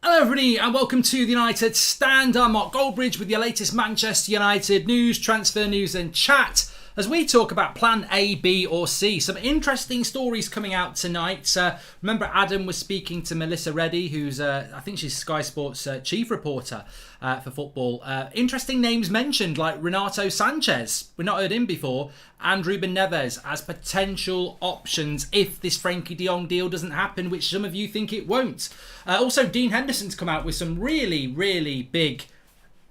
Hello everybody and welcome to the United Stand. I'm Mark Goldbridge with your latest Manchester United news, transfer news and chat as we talk about plan A, B or C. Some interesting stories coming out tonight. Remember Adam was speaking to Melissa Reddy, who's I think she's Sky Sports chief reporter for football. Interesting names mentioned like Renato Sanches, we've not heard him before, and Ruben Neves as potential options if this Frankie de Jong deal doesn't happen, which some of you think it won't. Also, Dean Henderson's come out with some really big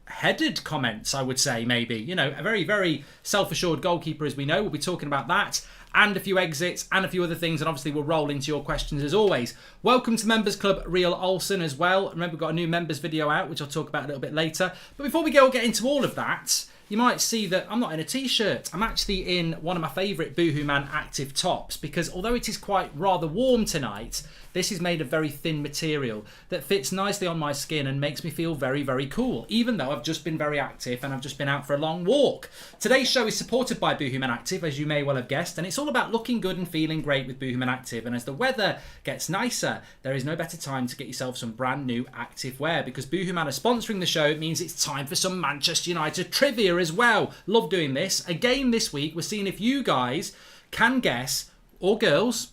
headed comments, I would say, maybe. You know, a very self-assured goalkeeper, as we know. We'll be talking about that and a few exits and a few other things, and obviously we'll roll into your questions as always. Welcome to Members Club Real Olsen as well. Remember, we've got a new members video out, which I'll talk about a little bit later. But before we get into all of that, you might see that I'm not in a t-shirt. I'm actually in one of my favourite Boohoo Man active tops, because although it is quite rather warm tonight, this is made of very thin material that fits nicely on my skin and makes me feel very cool, even though I've just been very active and I've just been out for a long walk. Today's show is supported by Boohoo Man Active, as you may well have guessed, and it's all about looking good and feeling great with Boohoo Man Active. And as the weather gets nicer, there is no better time to get yourself some brand new active wear, because Boohoo Man are sponsoring the show. It means it's time for some Manchester United trivia as well. Love doing this. Again this week, we're seeing if you guys can guess, or girls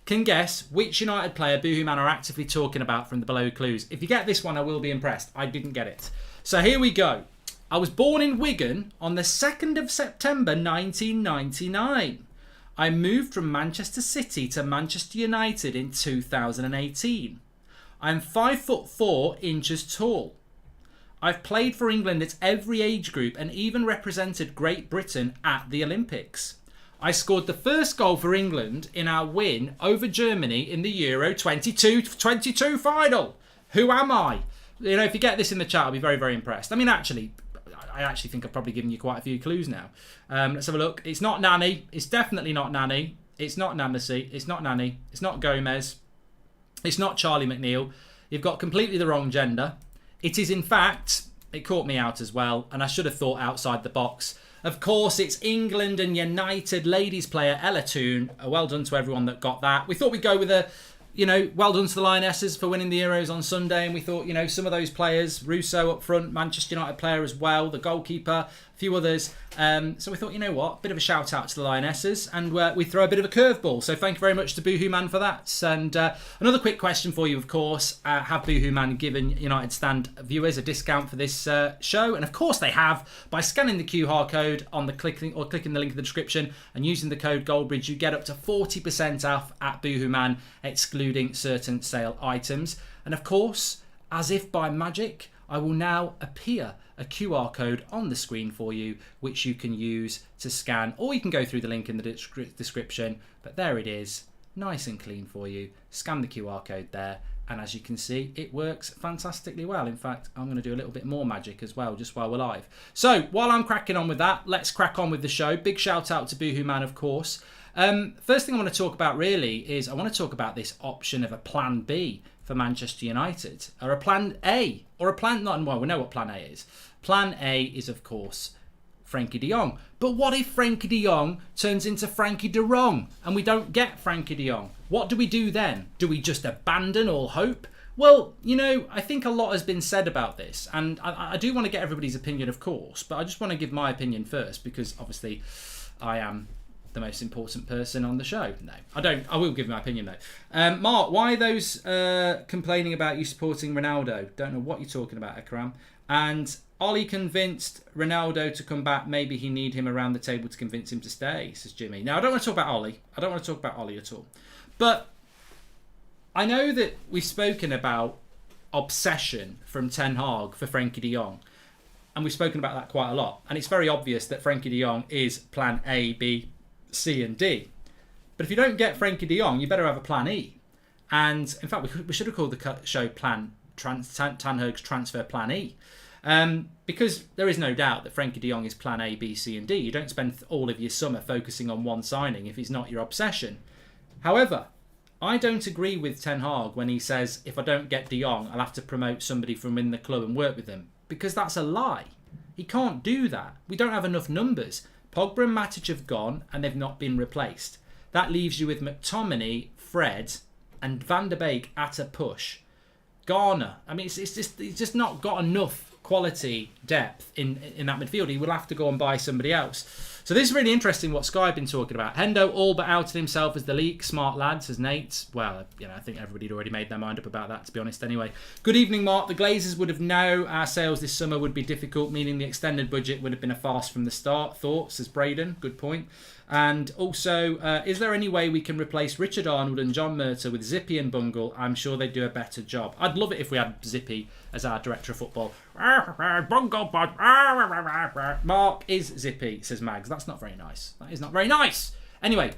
can guess, which United player Boohoo Man are actively talking about from the below clues. If you get this one, I will be impressed. I didn't get it. So here we go. I was born in Wigan on the 2nd of September 1999. I moved from Manchester City to Manchester United in 2018. I'm 5'4" inches tall. I've played for England at every age group and even represented Great Britain at the Olympics. I scored the first goal for England in our win over Germany in the Euro 2022 final. Who am I? You know, if you get this in the chat, I'll be very impressed. I mean, I actually think I've probably given you quite a few clues now. Let's have a look. It's not Nani. It's definitely not Nani. It's not Nancy. It's not Nani. It's not Gomez. It's not Charlie McNeil. You've got completely the wrong gender. It is, in fact, it caught me out as well, and I should have thought outside the box. Of course, it's England and United ladies player Ella Toone. Well done to everyone that got that. We thought we'd go with well done to the Lionesses for winning the Euros on Sunday, and we thought, some of those players, Russo up front, Manchester United player as well, the goalkeeper, a few others. So we thought, you know what, bit of a shout out to the Lionesses, and we throw a bit of a curveball. So thank you very much to Boohoo Man for that. And another quick question for you, of course, have Boohoo Man given United Stand viewers a discount for this show? And of course they have. By scanning the QR code on the clicking the link in the description and using the code Goldbridge, you get up to 40% off at Boohoo Man, excluding certain sale items. And of course, as if by magic, I will now appear a QR code on the screen for you, which you can use to scan, or you can go through the link in the description. But there it is, nice and clean for you. Scan the QR code there, and as you can see, it works fantastically well. In fact, I'm going to do a little bit more magic as well, just while we're live. So while I'm cracking on with that, let's crack on with the show. Big shout out to Boohoo Man, of course. First thing I want to talk about really is I want to talk about this option of a plan B for Manchester United, or a plan A, or a plan, well, we know what plan A is. Plan A is, of course, Frankie de Jong. But what if Frankie de Jong turns into Frankie de Wrong and we don't get Frankie de Jong? What do we do then? Do we just abandon all hope? Well, I think a lot has been said about this, and I do want to get everybody's opinion, of course, but I just want to give my opinion first, because obviously I am the most important person on the show. No, I don't. I will give my opinion though. Mark, why are those complaining about you supporting Ronaldo? Don't know what you're talking about, Akram. And Ollie convinced Ronaldo to come back. Maybe he need him around the table to convince him to stay, says Jimmy. Now, I don't want to talk about Ollie. I don't want to talk about Ollie at all. But I know that we've spoken about obsession from Ten Hag for Frankie de Jong. And we've spoken about that quite a lot. And it's very obvious that Frankie de Jong is plan A, B, C and D. But if you don't get Frankie de Jong, you better have a plan E. And in fact, we should have called the show Ten Hag's Transfer Plan E. Because there is no doubt that Frankie de Jong is plan A, B, C and D. You don't spend all of your summer focusing on one signing if he's not your obsession. However, I don't agree with Ten Hag when he says, if I don't get de Jong, I'll have to promote somebody from within the club and work with them. Because that's a lie. He can't do that. We don't have enough numbers. Pogba and Matic have gone and they've not been replaced. That leaves you with McTominay, Fred and Van der Beek at a push. Garner. I mean, he's just not got enough quality depth in that midfield. He will have to go and buy somebody else. So this is really interesting what Sky have been talking about. Hendo all but outed himself as the leak. Smart lad, says Nate. Well, I think everybody had already made their mind up about that, to be honest, anyway. Good evening, Mark. The Glazers would have known our sales this summer would be difficult, meaning the extended budget would have been a farce from the start. Thoughts, says Braden. Good point. And also, is there any way we can replace Richard Arnold and John Murtagh with Zippy and Bungle? I'm sure they'd do a better job. I'd love it if we had Zippy as our director of football. Bungle, Mark is Zippy, says Mags. That's not very nice. That is not very nice. Anyway,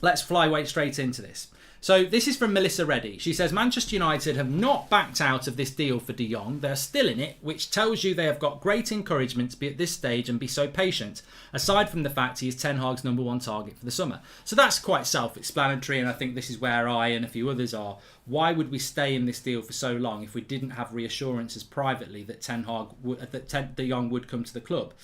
let's fly straight into this. So this is from Melissa Reddy. She says, Manchester United have not backed out of this deal for De Jong. They're still in it, which tells you they have got great encouragement to be at this stage and be so patient, aside from the fact he is Ten Hag's #1 target for the summer. So that's quite self-explanatory, and I think this is where I and a few others are. Why would we stay in this deal for so long if we didn't have reassurances privately that De Jong would come to the club?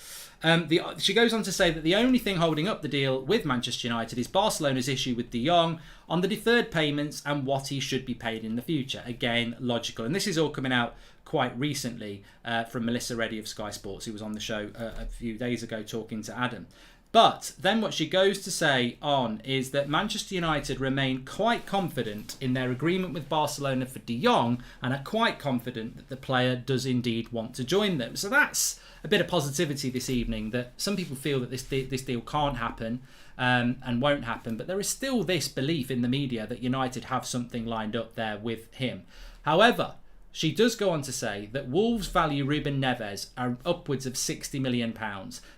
She goes on to say that the only thing holding up the deal with Manchester United is Barcelona's issue with De Jong on the deferred payments and what he should be paid in the future. Again, logical. And this is all coming out quite recently from Melissa Reddy of Sky Sports, who was on the show a few days ago talking to Adam. But then what she goes to say on is that Manchester United remain quite confident in their agreement with Barcelona for De Jong and are quite confident that the player does indeed want to join them. So that's a bit of positivity this evening, that some people feel that this deal can't happen and won't happen, but there is still this belief in the media that United have something lined up there with him. However, she does go on to say that Wolves value Ruben Neves are upwards of £60 million.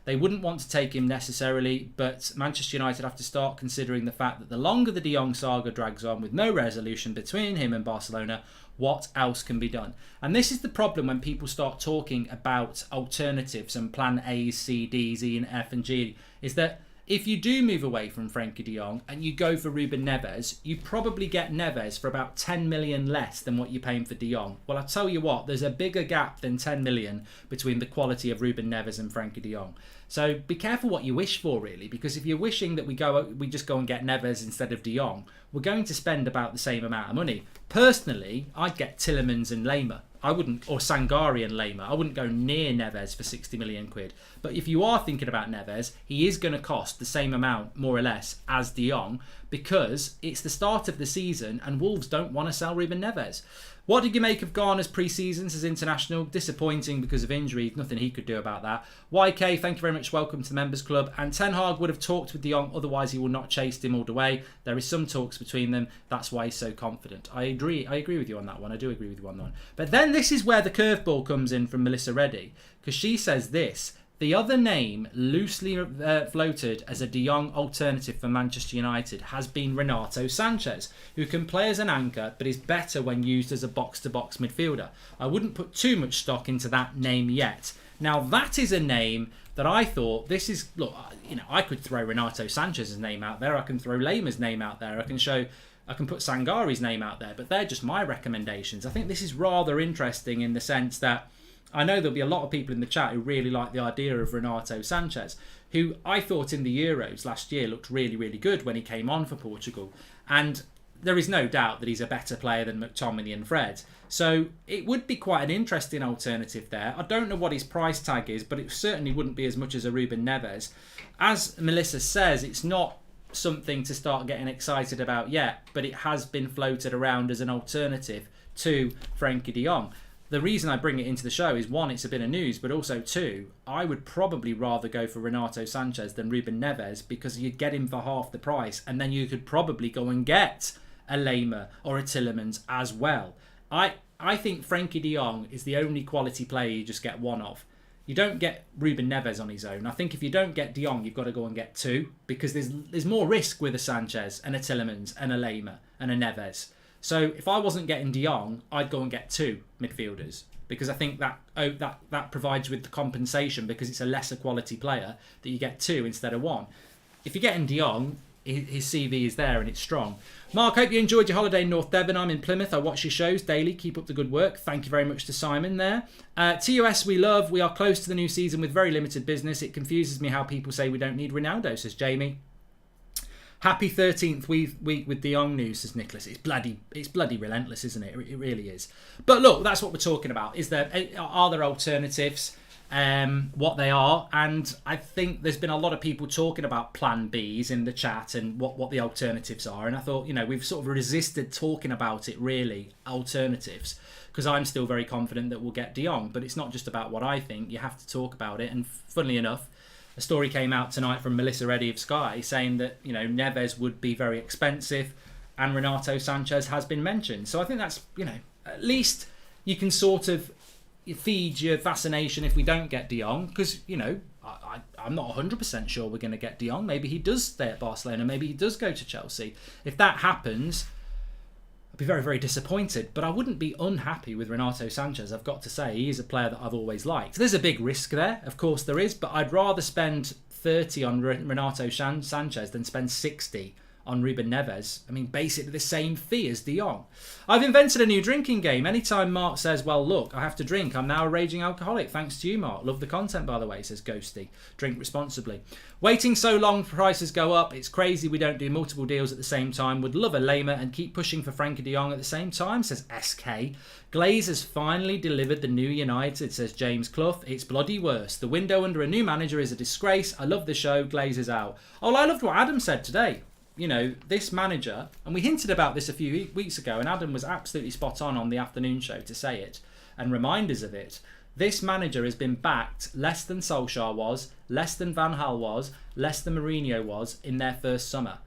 They wouldn't want to take him necessarily, but Manchester United have to start considering the fact that the longer the De Jong saga drags on with no resolution between him and Barcelona, what else can be done? And this is the problem when people start talking about alternatives and plan A's, C, D's, E and F and G, is that if you do move away from Frenkie de Jong and you go for Ruben Neves, you probably get Neves for about 10 million less than what you're paying for de Jong. Well, I'll tell you what, there's a bigger gap than 10 million between the quality of Ruben Neves and Frenkie de Jong. So be careful what you wish for, really, because if you're wishing that we just go and get Neves instead of de Jong, we're going to spend about the same amount of money. Personally, I'd get Tielemans and Lema. I wouldn't, or Sangari and Lema. I wouldn't go near Neves for 60 million quid. But if you are thinking about Neves, he is going to cost the same amount, more or less, as De Jong, because it's the start of the season and Wolves don't want to sell Ruben Neves. What did you make of Garner's pre-seasons as international? Disappointing because of injury. Nothing he could do about that. YK, thank you very much. Welcome to the Members Club. And Ten Hag would have talked with De Jong, otherwise he will not chase him all the way. There is some talks between them. That's why he's so confident. I agree with you on that one. I do agree with you on that one. But then this is where the curveball comes in from Melissa Reddy, because she says this. The other name loosely floated as a De Jong alternative for Manchester United has been Renato Sanches, who can play as an anchor but is better when used as a box-to-box midfielder. I wouldn't put too much stock into that name yet. Now that is a name that I thought, I could throw Renato Sanchez's name out there, I can throw Lema's name out there, I can put Sangari's name out there, but they're just my recommendations. I think this is rather interesting in the sense that I know there'll be a lot of people in the chat who really like the idea of Renato Sanches, who I thought in the Euros last year looked really, really good when he came on for Portugal. And there is no doubt that he's a better player than McTominay and Fred. So it would be quite an interesting alternative there. I don't know what his price tag is, but it certainly wouldn't be as much as a Ruben Neves. As Melissa says, it's not something to start getting excited about yet, but it has been floated around as an alternative to Frenkie de Jong. The reason I bring it into the show is, one, it's a bit of news, but also, two, I would probably rather go for Renato Sanches than Ruben Neves, because you'd get him for half the price and then you could probably go and get a Lema or a Tielemans as well. I think Frenkie de Jong is the only quality player you just get one of. You don't get Ruben Neves on his own. I think if you don't get de Jong, you've got to go and get two, because there's more risk with a Sanches and a Tielemans and a Lema and a Neves. So if I wasn't getting de Jong, I'd go and get two midfielders, because I think that provides with the compensation, because it's a lesser quality player that you get two instead of one. If you're getting de Jong, his CV is there and it's strong. Mark, hope you enjoyed your holiday in North Devon. I'm in Plymouth. I watch your shows daily. Keep up the good work. Thank you very much to Simon there. TOS we love. We are close to the new season with very limited business. It confuses me how people say we don't need Ronaldo, says Jamie. Happy 13th week with De Jong news, says Nicholas. It's bloody relentless, isn't it? It really is. But look, that's what we're talking about. Are there alternatives? What they are, and I think there's been a lot of people talking about plan Bs in the chat and what the alternatives are, and I thought, we've sort of resisted talking about it, really, alternatives, because I'm still very confident that we'll get De Jong, but it's not just about what I think. You have to talk about it. And funnily enough, a story came out tonight from Melissa Reddy of Sky saying that Neves would be very expensive, and Renato Sanches has been mentioned. So I think that's at least you can sort of feed your fascination if we don't get De Jong, because I'm not 100% sure we're going to get De Jong. Maybe he does stay at Barcelona, maybe he does go to Chelsea. If that happens, I'd be very, very disappointed, but I wouldn't be unhappy with Renato Sanches. I've got to say, he is a player that I've always liked. There's a big risk there, of course there is, but I'd rather spend 30 on Renato Sanches than spend 60 on Ruben Neves. I mean, basically the same fee as De Jong. I've invented a new drinking game. Anytime Mark says, well, look, I have to drink, I'm now a raging alcoholic. Thanks to you, Mark. Love the content, by the way, says Ghosty. Drink responsibly. Waiting so long for prices go up. It's crazy we don't do multiple deals at the same time. Would love a Lamer and keep pushing for Frankie de Jong at the same time, says SK. Glaze has finally delivered the new United, says James Clough. It's bloody worse. The window under a new manager is a disgrace. I love the show. Glaze is out. Oh, I loved what Adam said today. This manager, and we hinted about this a few weeks ago, and Adam was absolutely spot on the afternoon show to say it and remind us of it. This manager has been backed less than Solskjaer was, less than Van Gaal was, less than Mourinho was in their first summer.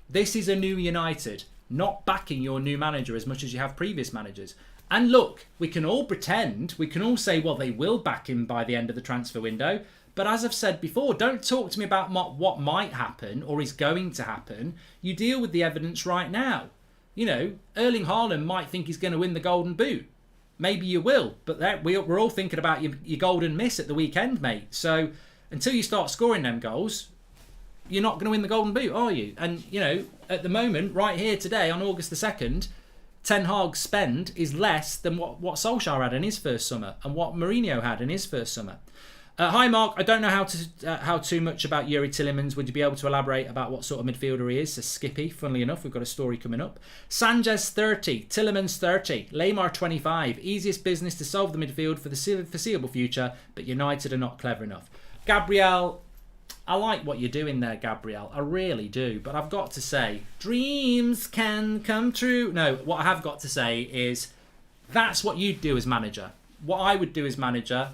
This is a new United, not backing your new manager as much as you have previous managers. And look, we can all pretend, we can all say, well, they will back him by the end of the transfer window. But as I've said before, don't talk to me about what might happen or is going to happen. You deal with the evidence right now. Erling Haaland might think he's going to win the Golden Boot. Maybe you will, but we're all thinking about your golden miss at the weekend, mate. So until you start scoring them goals, you're not going to win the Golden Boot, are you? And, at the moment, right here today on August the 2nd, Ten Hag's spend is less than what Solskjaer had in his first summer and what Mourinho had in his first summer. Hi Mark, I don't know how too much about Yuri Tielemans. Would you be able to elaborate about what sort of midfielder he is? Says Skippy. Funnily enough, we've got a story coming up. Sanches 30, Tielemans 30, Lamar 25. Easiest business to solve the midfield for the foreseeable future, but United are not clever enough. Gabriel, I like what you're doing there, Gabriel. I really do. But I've got to say, dreams can come true. No, what I have got to say is that's what you'd do as manager. What I would do as manager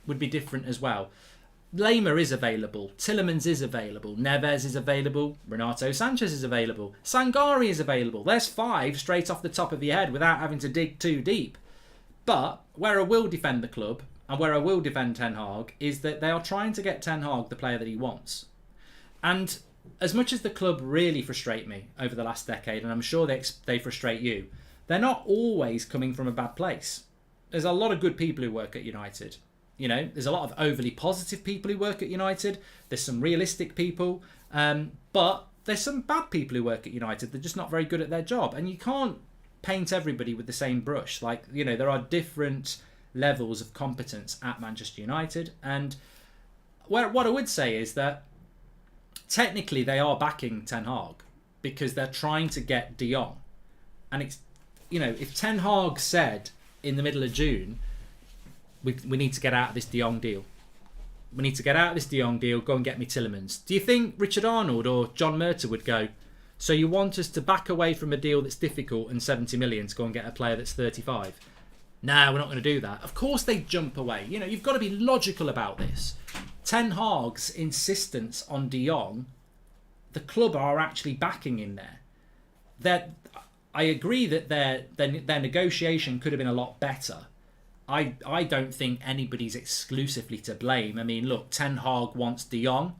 would be different as well. Lamer is available, Tielemans is available, Neves is available, Renato Sanches is available, Sangare is available. There's 5 straight off the top of your head without having to dig too deep. But where I will defend the club and where I will defend Ten Hag is that they are trying to get Ten Hag the player that he wants. And as much as the club really frustrate me over the last decade, and I'm sure they frustrate you, they're not always coming from a bad place. There's a lot of good people who work at United. There's a lot of overly positive people who work at United. There's some realistic people. But there's some bad people who work at United. They're just not very good at their job. And you can't paint everybody with the same brush. There are different levels of competence at Manchester United. And what I would say is that technically they are backing Ten Hag because they're trying to get De Jong. And it's, if Ten Hag said in the middle of June, we need to get out of this De Jong deal. We need to get out of this De Jong deal. Go and get me Tielemans. Do you think Richard Arnold or John Murta would go, so you want us to back away from a deal that's difficult and 70 million to go and get a player that's 35? No, we're not going to do that. Of course they jump away. You've got to be logical about this. Ten Hag's insistence on De Jong, the club are actually backing in there. I agree that their negotiation could have been a lot better. I don't think anybody's exclusively to blame. I mean, look, Ten Hag wants De Jong,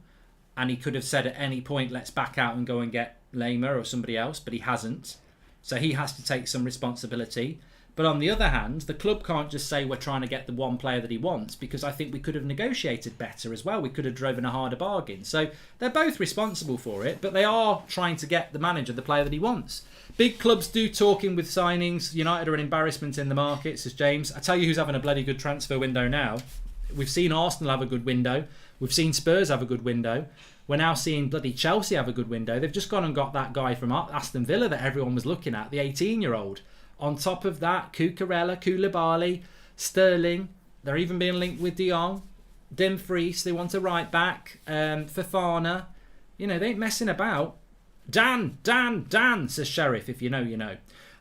and he could have said at any point, let's back out and go and get Lamer or somebody else, but he hasn't. So he has to take some responsibility. But on the other hand, the club can't just say we're trying to get the one player that he wants, because I think we could have negotiated better as well. We could have driven a harder bargain. So they're both responsible for it, but they are trying to get the manager the player that he wants. Big clubs do talking with signings. United are an embarrassment in the market, says James. I tell you who's having a bloody good transfer window now. We've seen Arsenal have a good window. We've seen Spurs have a good window. We're now seeing bloody Chelsea have a good window. They've just gone and got that guy from Aston Villa that everyone was looking at, the 18-year-old. On top of that, Cucurella, Koulibaly, Sterling. They're even being linked with De Jong. Dumfries, they want a right back. Fofana. You know, they ain't messing about. Dan, says Sheriff. If you know, you know.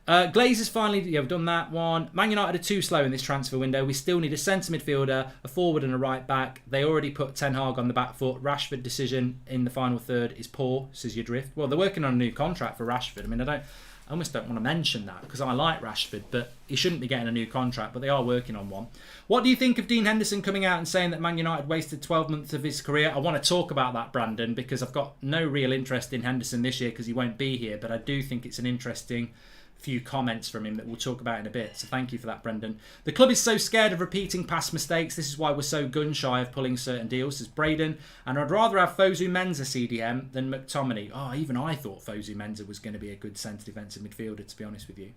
Glazers finally, we've done that one. Man United are too slow in this transfer window. We still need a centre midfielder, a forward and a right back. They already put Ten Hag on the back foot. Rashford decision in the final third is poor, says your drift. Well, they're working on a new contract for Rashford. I mean, I almost don't want to mention that because I like Rashford, but he shouldn't be getting a new contract, but they are working on one. What do you think of Dean Henderson coming out and saying that Man United wasted 12 months of his career? I want to talk about that, Brandon, because I've got no real interest in Henderson this year because he won't be here, but I do think it's an interesting few comments from him that we'll talk about in a bit. So thank you for that, Brendan. The club is so scared of repeating past mistakes. This is why we're so gun shy of pulling certain deals, says Braden. And I'd rather have Fosu Mensah CDM than McTominay. Oh, even I thought Fosu Mensah was going to be a good centre defensive midfielder, to be honest with you.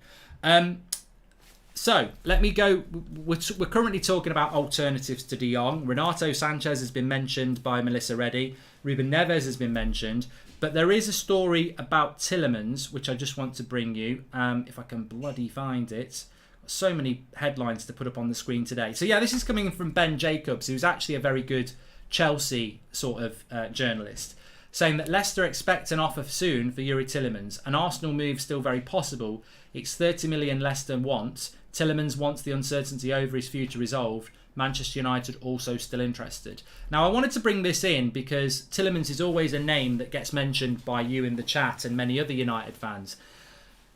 So let me go. We're currently talking about alternatives to De Jong. Renato Sanches has been mentioned by Melissa Reddy. Ruben Neves has been mentioned. But there is a story about Tielemans, which I just want to bring you, if I can bloody find it. So many headlines to put up on the screen today. So yeah, this is coming from Ben Jacobs, who's actually a very good Chelsea sort of journalist, saying that Leicester expect an offer soon for Yuri Tielemans. An Arsenal move still very possible. It's 30 million Leicester wants. Tielemans wants the uncertainty over his future resolved. Manchester United also still interested. Now, I wanted to bring this in because Tielemans is always a name that gets mentioned by you in the chat and many other United fans.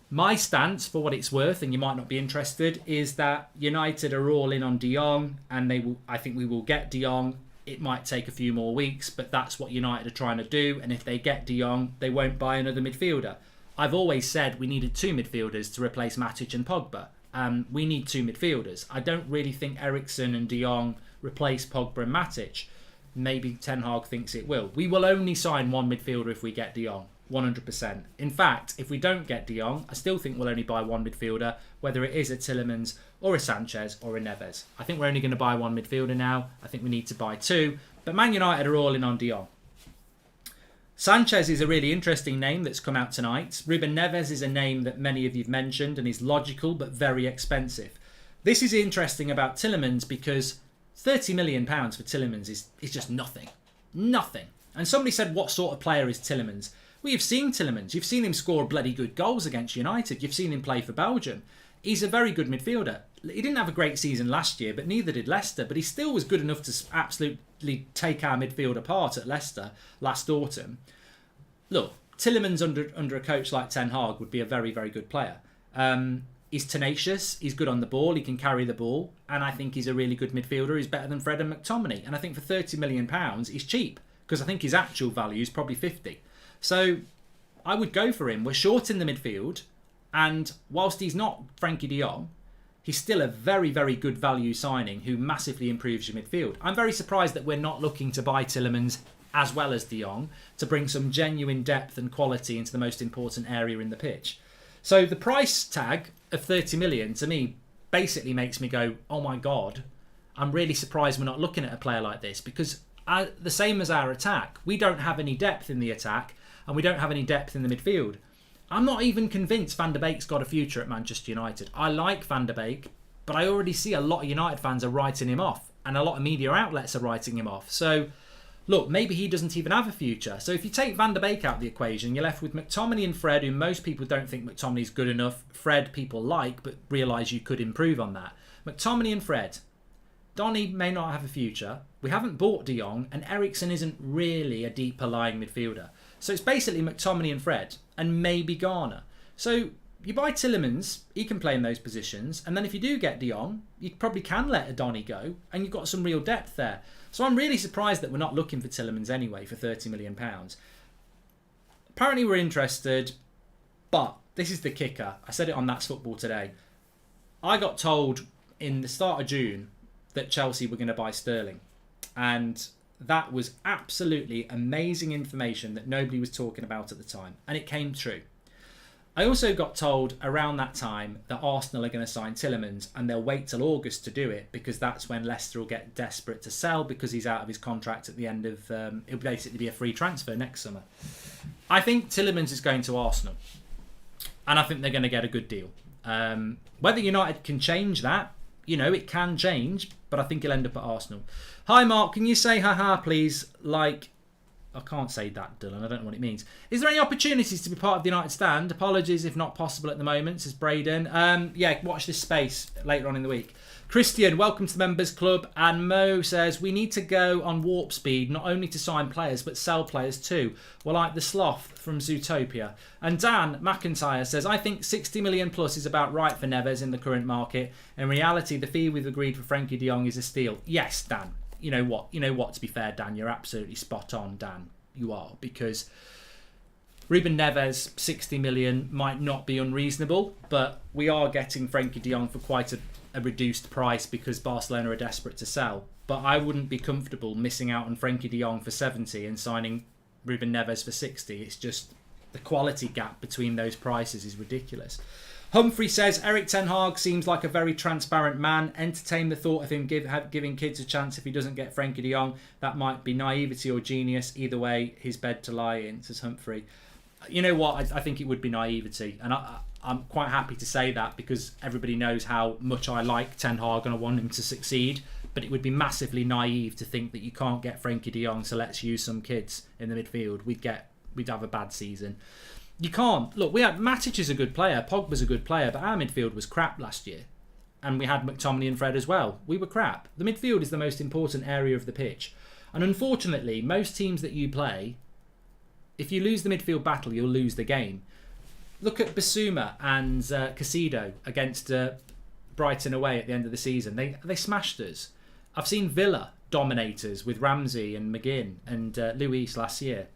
My stance, for what it's worth, and you might not be interested, is that United are all in on De Jong, and I think we will get De Jong. It might take a few more weeks, but that's what United are trying to do. And if they get De Jong, they won't buy another midfielder. I've always said we needed two midfielders to replace Matic and Pogba. We need two midfielders. I don't really think Eriksen and De Jong replace Pogba and Matic. Maybe Ten Hag thinks it will. We will only sign one midfielder if we get De Jong, 100%. In fact, if we don't get De Jong, I still think we'll only buy one midfielder, whether it is a Tielemans or a Sanchez or a Neves. I think we're only going to buy one midfielder now. I think we need to buy two. But Man United are all in on De Jong. Sanchez is a really interesting name that's come out tonight. Ruben Neves is a name that many of you have mentioned and is logical but very expensive. This is interesting about Tielemans because £30 million for Tielemans is just nothing. Nothing. And somebody said, what sort of player is Tielemans? Well, you've seen Tielemans. You've seen him score bloody good goals against United. You've seen him play for Belgium. He's a very good midfielder. He didn't have a great season last year, but neither did Leicester. But he still was good enough to absolutely take our midfield apart at Leicester last autumn. Look, Tielemans under a coach like Ten Hag would be a very, very good player. He's tenacious. He's good on the ball. He can carry the ball. And I think he's a really good midfielder. He's better than Fred and McTominay. And I think for £30 million, he's cheap. Because I think his actual value is probably 50. So I would go for him. We're short in the midfield. And whilst he's not Frankie de Jong, he's still a very, very good value signing who massively improves your midfield. I'm very surprised that we're not looking to buy Tielemans as well as De Jong to bring some genuine depth and quality into the most important area in the pitch. So the price tag of 30 million to me basically makes me go, oh my God, I'm really surprised we're not looking at a player like this because the same as our attack, we don't have any depth in the attack and we don't have any depth in the midfield. I'm not even convinced Van der Beek's got a future at Manchester United. I like Van der Beek, but I already see a lot of United fans are writing him off and a lot of media outlets are writing him off. So look, maybe he doesn't even have a future. So if you take Van der Beek out of the equation, you're left with McTominay and Fred, who most people don't think McTominay's good enough. Fred people like, but realise you could improve on that. McTominay and Fred. Donny may not have a future. We haven't bought De Jong, and Eriksen isn't really a deeper lying midfielder. So it's basically McTominay and Fred, and maybe Garner. So you buy Tielemans, he can play in those positions, and then if you do get De Jong, you probably can let a Donny go, and you've got some real depth there. So I'm really surprised that we're not looking for Tielemans anyway for £30 million. Apparently we're interested, but this is the kicker. I said it on That's Football today. I got told in the start of June that Chelsea were going to buy Sterling. And that was absolutely amazing information that nobody was talking about at the time. And it came true. I also got told around that time that Arsenal are going to sign Tielemans, and they'll wait till August to do it because that's when Leicester will get desperate to sell because he's out of his contract at the end of... it'll basically be a free transfer next summer. I think Tielemans is going to Arsenal, and I think they're going to get a good deal. Whether United can change that, it can change, but I think he'll end up at Arsenal. Hi Mark, can you say haha please? I can't say that, Dylan. I don't know what it means. Is there any opportunities to be part of the United stand? Apologies if not possible at the moment, says Braden. Watch this space later on in the week. Christian, welcome to the Members Club. And Mo says, we need to go on warp speed, not only to sign players, but sell players too. We're like the sloth from Zootopia. And Dan McIntyre says, I think 60 million plus is about right for Neves in the current market. In reality, the fee we've agreed for Frankie de Jong is a steal. Yes, Dan. You know what, to be fair, Dan, you're absolutely spot on, Dan. You are, because Ruben Neves, 60 million might not be unreasonable, but we are getting Frankie de Jong for quite a reduced price because Barcelona are desperate to sell. But I wouldn't be comfortable missing out on Frankie de Jong for 70 and signing Ruben Neves for 60. It's just the quality gap between those prices is ridiculous. Humphrey says, Erik ten Hag seems like a very transparent man. Entertain the thought of him giving kids a chance if he doesn't get Frankie de Jong. That might be naivety or genius. Either way, his bed to lie in, says Humphrey. You know what? I think it would be naivety. And I'm quite happy to say that because everybody knows how much I like Ten Hag and I want him to succeed. But it would be massively naive to think that you can't get Frankie de Jong, so let's use some kids in the midfield. We'd have a bad season. You can't. Look, Matic is a good player, Pogba's a good player, but our midfield was crap last year. And we had McTominay and Fred as well. We were crap. The midfield is the most important area of the pitch. And unfortunately, most teams that you play, if you lose the midfield battle, you'll lose the game. Look at Basuma and Casido against Brighton away at the end of the season. They smashed us. I've seen Villa dominators with Ramsey and McGinn and Luis last year.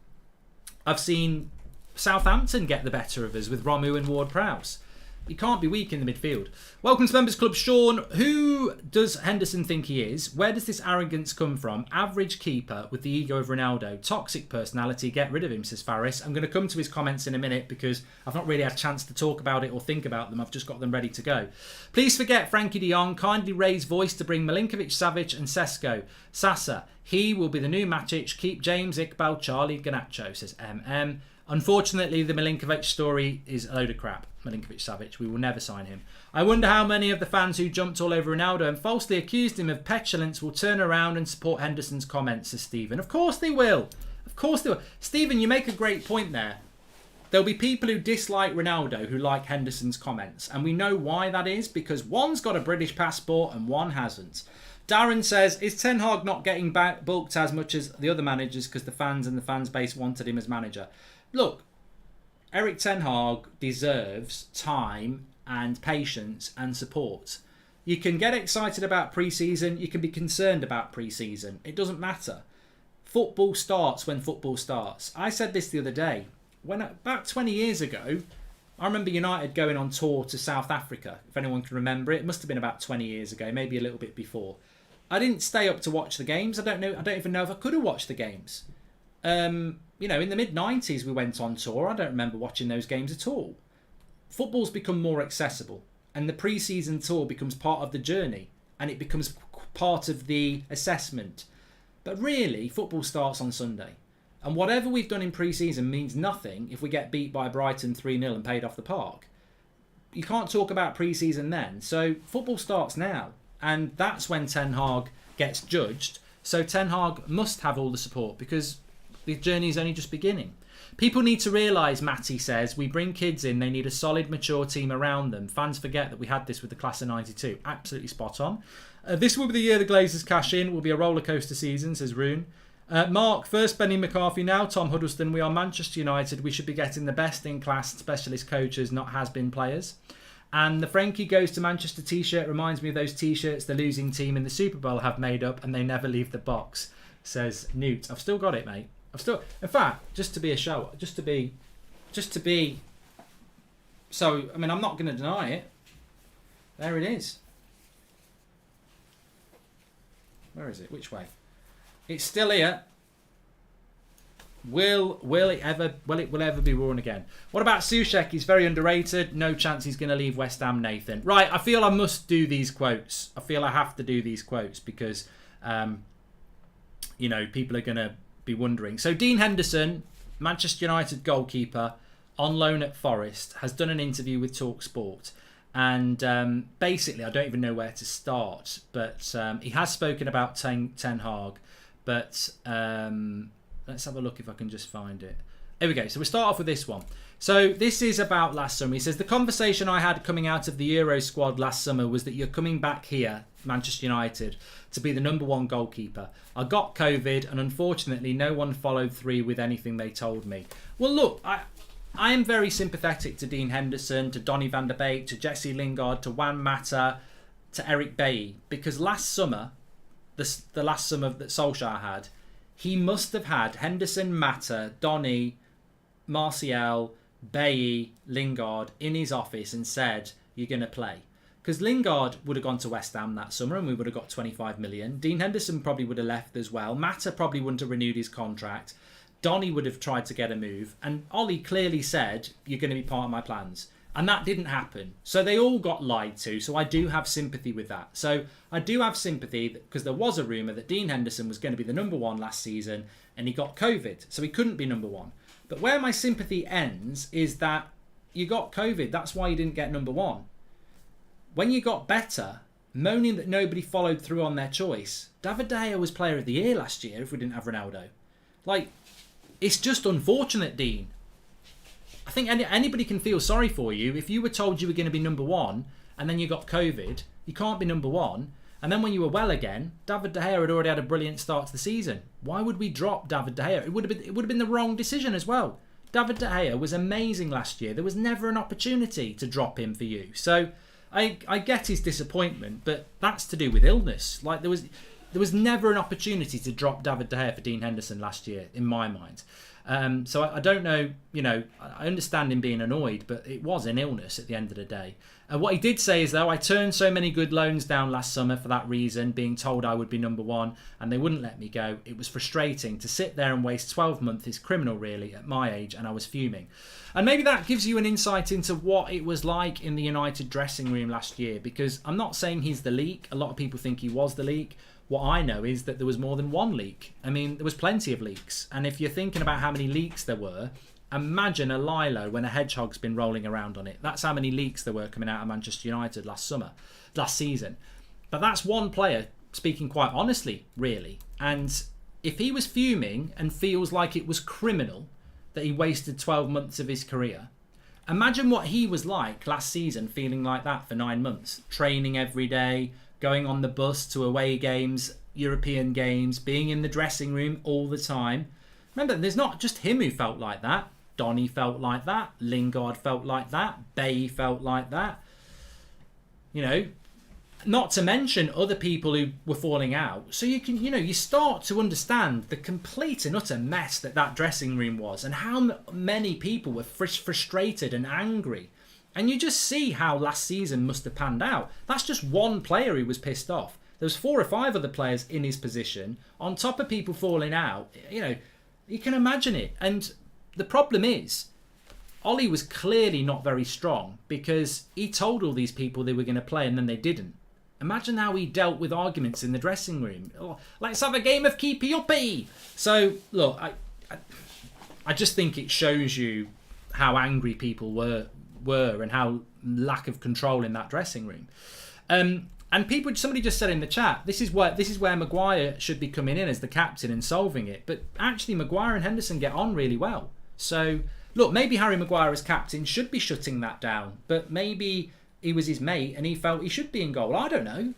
I've seen Southampton get the better of us with Romu and Ward-Prowse. You can't be weak in the midfield. Welcome to Members Club, Sean. Who does Henderson think he is? Where does this arrogance come from? Average keeper with the ego of Ronaldo. Toxic personality. Get rid of him, says Faris. I'm going to come to his comments in a minute because I've not really had a chance to talk about it or think about them. I've just got them ready to go. Please forget Frankie de Jong. Kindly raise voice to bring Milinkovic, Savic and Sesko. Sasa. He will be the new Matic. Keep James, Iqbal, Charlie, Garnacho, says MM. Unfortunately, the Milinkovic story is a load of crap. Milinkovic-Savic, we will never sign him. I wonder how many of the fans who jumped all over Ronaldo and falsely accused him of petulance will turn around and support Henderson's comments, says Stephen. Of course they will. Of course they will. Stephen, you make a great point there. There'll be people who dislike Ronaldo who like Henderson's comments. And we know why that is, because one's got a British passport and one hasn't. Darren says, is Ten Hag not getting bulked as much as the other managers because the fans and the fans base wanted him as manager? Look, Erik ten Hag deserves time and patience and support. You can get excited about pre-season. You can be concerned about pre-season. It doesn't matter. Football starts when football starts. I said this the other day. About 20 years ago, I remember United going on tour to South Africa. If anyone can remember it, it must have been about 20 years ago, maybe a little bit before. I didn't stay up to watch the games. I don't even know if I could have watched the games. In the mid-90s we went on tour. I don't remember watching those games at all. Football's become more accessible and the pre-season tour becomes part of the journey and it becomes part of the assessment. But really, football starts on Sunday. And whatever we've done in pre-season means nothing if we get beat by Brighton 3-0 and paid off the park. You can't talk about pre-season then. So football starts now. And that's when Ten Hag gets judged. So Ten Hag must have all the support because the journey is only just beginning. People need to realise, Matty says, we bring kids in, they need a solid, mature team around them. Fans forget that we had this with the class of 92. Absolutely spot on. This will be the year the Glazers cash in. Will be a rollercoaster season, says Rune. Mark, first Benny McCarthy, now Tom Huddleston. We are Manchester United. We should be getting the best in class specialist coaches, not has-been players. And the Frankie goes to Manchester t-shirt reminds me of those t-shirts the losing team in the Super Bowl have made up and they never leave the box, says Newt. I've still got it, mate. In fact, just to be a show, so, I mean, I'm not going to deny it. There it is. Where is it? Which way? It's still here. Will it ever be worn again? What about Souček? He's very underrated. No chance he's going to leave West Ham, Nathan. Right, I feel I must do these quotes. I feel I have to do these quotes because, people are going to be wondering. So Dean Henderson, Manchester United goalkeeper, on loan at Forest, has done an interview with TalkSport. And basically, I don't even know where to start. But he has spoken about Ten Hag. But let's have a look if I can just find it. Here we go. So we'll start off with this one. So this is about last summer. He says, the conversation I had coming out of the Euro squad last summer was that you're coming back here, Manchester United, to be the number one goalkeeper. I got COVID and unfortunately no one followed through with anything they told me. Well, look, I am very sympathetic to Dean Henderson, to Donny van der Beek, to Jesse Lingard, to Juan Mata, to Eric Bailly, because last summer, the last summer that Solskjaer had, he must have had Henderson, Mata, Donny, Martial, Bailly, Lingard in his office and said, you're going to play. Because Lingard would have gone to West Ham that summer and we would have got 25 million. Dean Henderson probably would have left as well. Mata probably wouldn't have renewed his contract. Donny would have tried to get a move. And Ollie clearly said, you're going to be part of my plans. And that didn't happen. So they all got lied to. So I do have sympathy with that. So I do have sympathy because there was a rumour that Dean Henderson was going to be the number one last season and he got COVID. So he couldn't be number one. But where my sympathy ends is that you got COVID. That's why you didn't get number one. When you got better, moaning that nobody followed through on their choice. David De Gea was player of the year last year if we didn't have Ronaldo. Like, it's just unfortunate, Dean. I think anybody can feel sorry for you. If you were told you were going to be number one and then you got COVID, you can't be number one. And then when you were well again, David De Gea had already had a brilliant start to the season. Why would we drop David De Gea? It would have been the wrong decision as well. David De Gea was amazing last year. There was never an opportunity to drop him for you. So I get his disappointment, but that's to do with illness. Like there was never an opportunity to drop David De Gea for Dean Henderson last year, in my mind. So I don't know, I understand him being annoyed, but it was an illness at the end of the day. And what he did say is, though, I turned so many good loans down last summer for that reason, being told I would be number one, and they wouldn't let me go. It was frustrating to sit there and waste 12 months is criminal, really, at my age, and I was fuming. And maybe that gives you an insight into what it was like in the United dressing room last year, because I'm not saying he's the leak. A lot of people think he was the leak. What I know is that there was more than one leak. I mean, there was plenty of leaks. And if you're thinking about how many leaks there were, imagine a lilo when a hedgehog's been rolling around on it. That's how many leaks there were coming out of Manchester United last season. But that's one player speaking quite honestly, really. And if he was fuming and feels like it was criminal that he wasted 12 months of his career, imagine what he was like last season, feeling like that for 9 months, training every day, going on the bus to away games, European games, being in the dressing room all the time. Remember, there's not just him who felt like that. Donny felt like that. Lingard felt like that. Bailly felt like that. Not to mention other people who were falling out. So you can, you start to understand the complete and utter mess that dressing room was and how many people were frustrated and angry. And you just see how last season must have panned out. That's just one player who was pissed off. There was 4 or 5 other players in his position, on top of people falling out. You can imagine it. And the problem is, Ollie was clearly not very strong because he told all these people they were going to play and then they didn't. Imagine how he dealt with arguments in the dressing room. Oh, let's have a game of keepy uppy. So, look, I just think it shows you how angry people were and how lack of control in that dressing room. And somebody just said in the chat, this is where Maguire should be coming in as the captain and solving it. But actually, Maguire and Henderson get on really well. So look, maybe Harry Maguire as captain should be shutting that down. But maybe he was his mate and he felt he should be in goal. I don't know.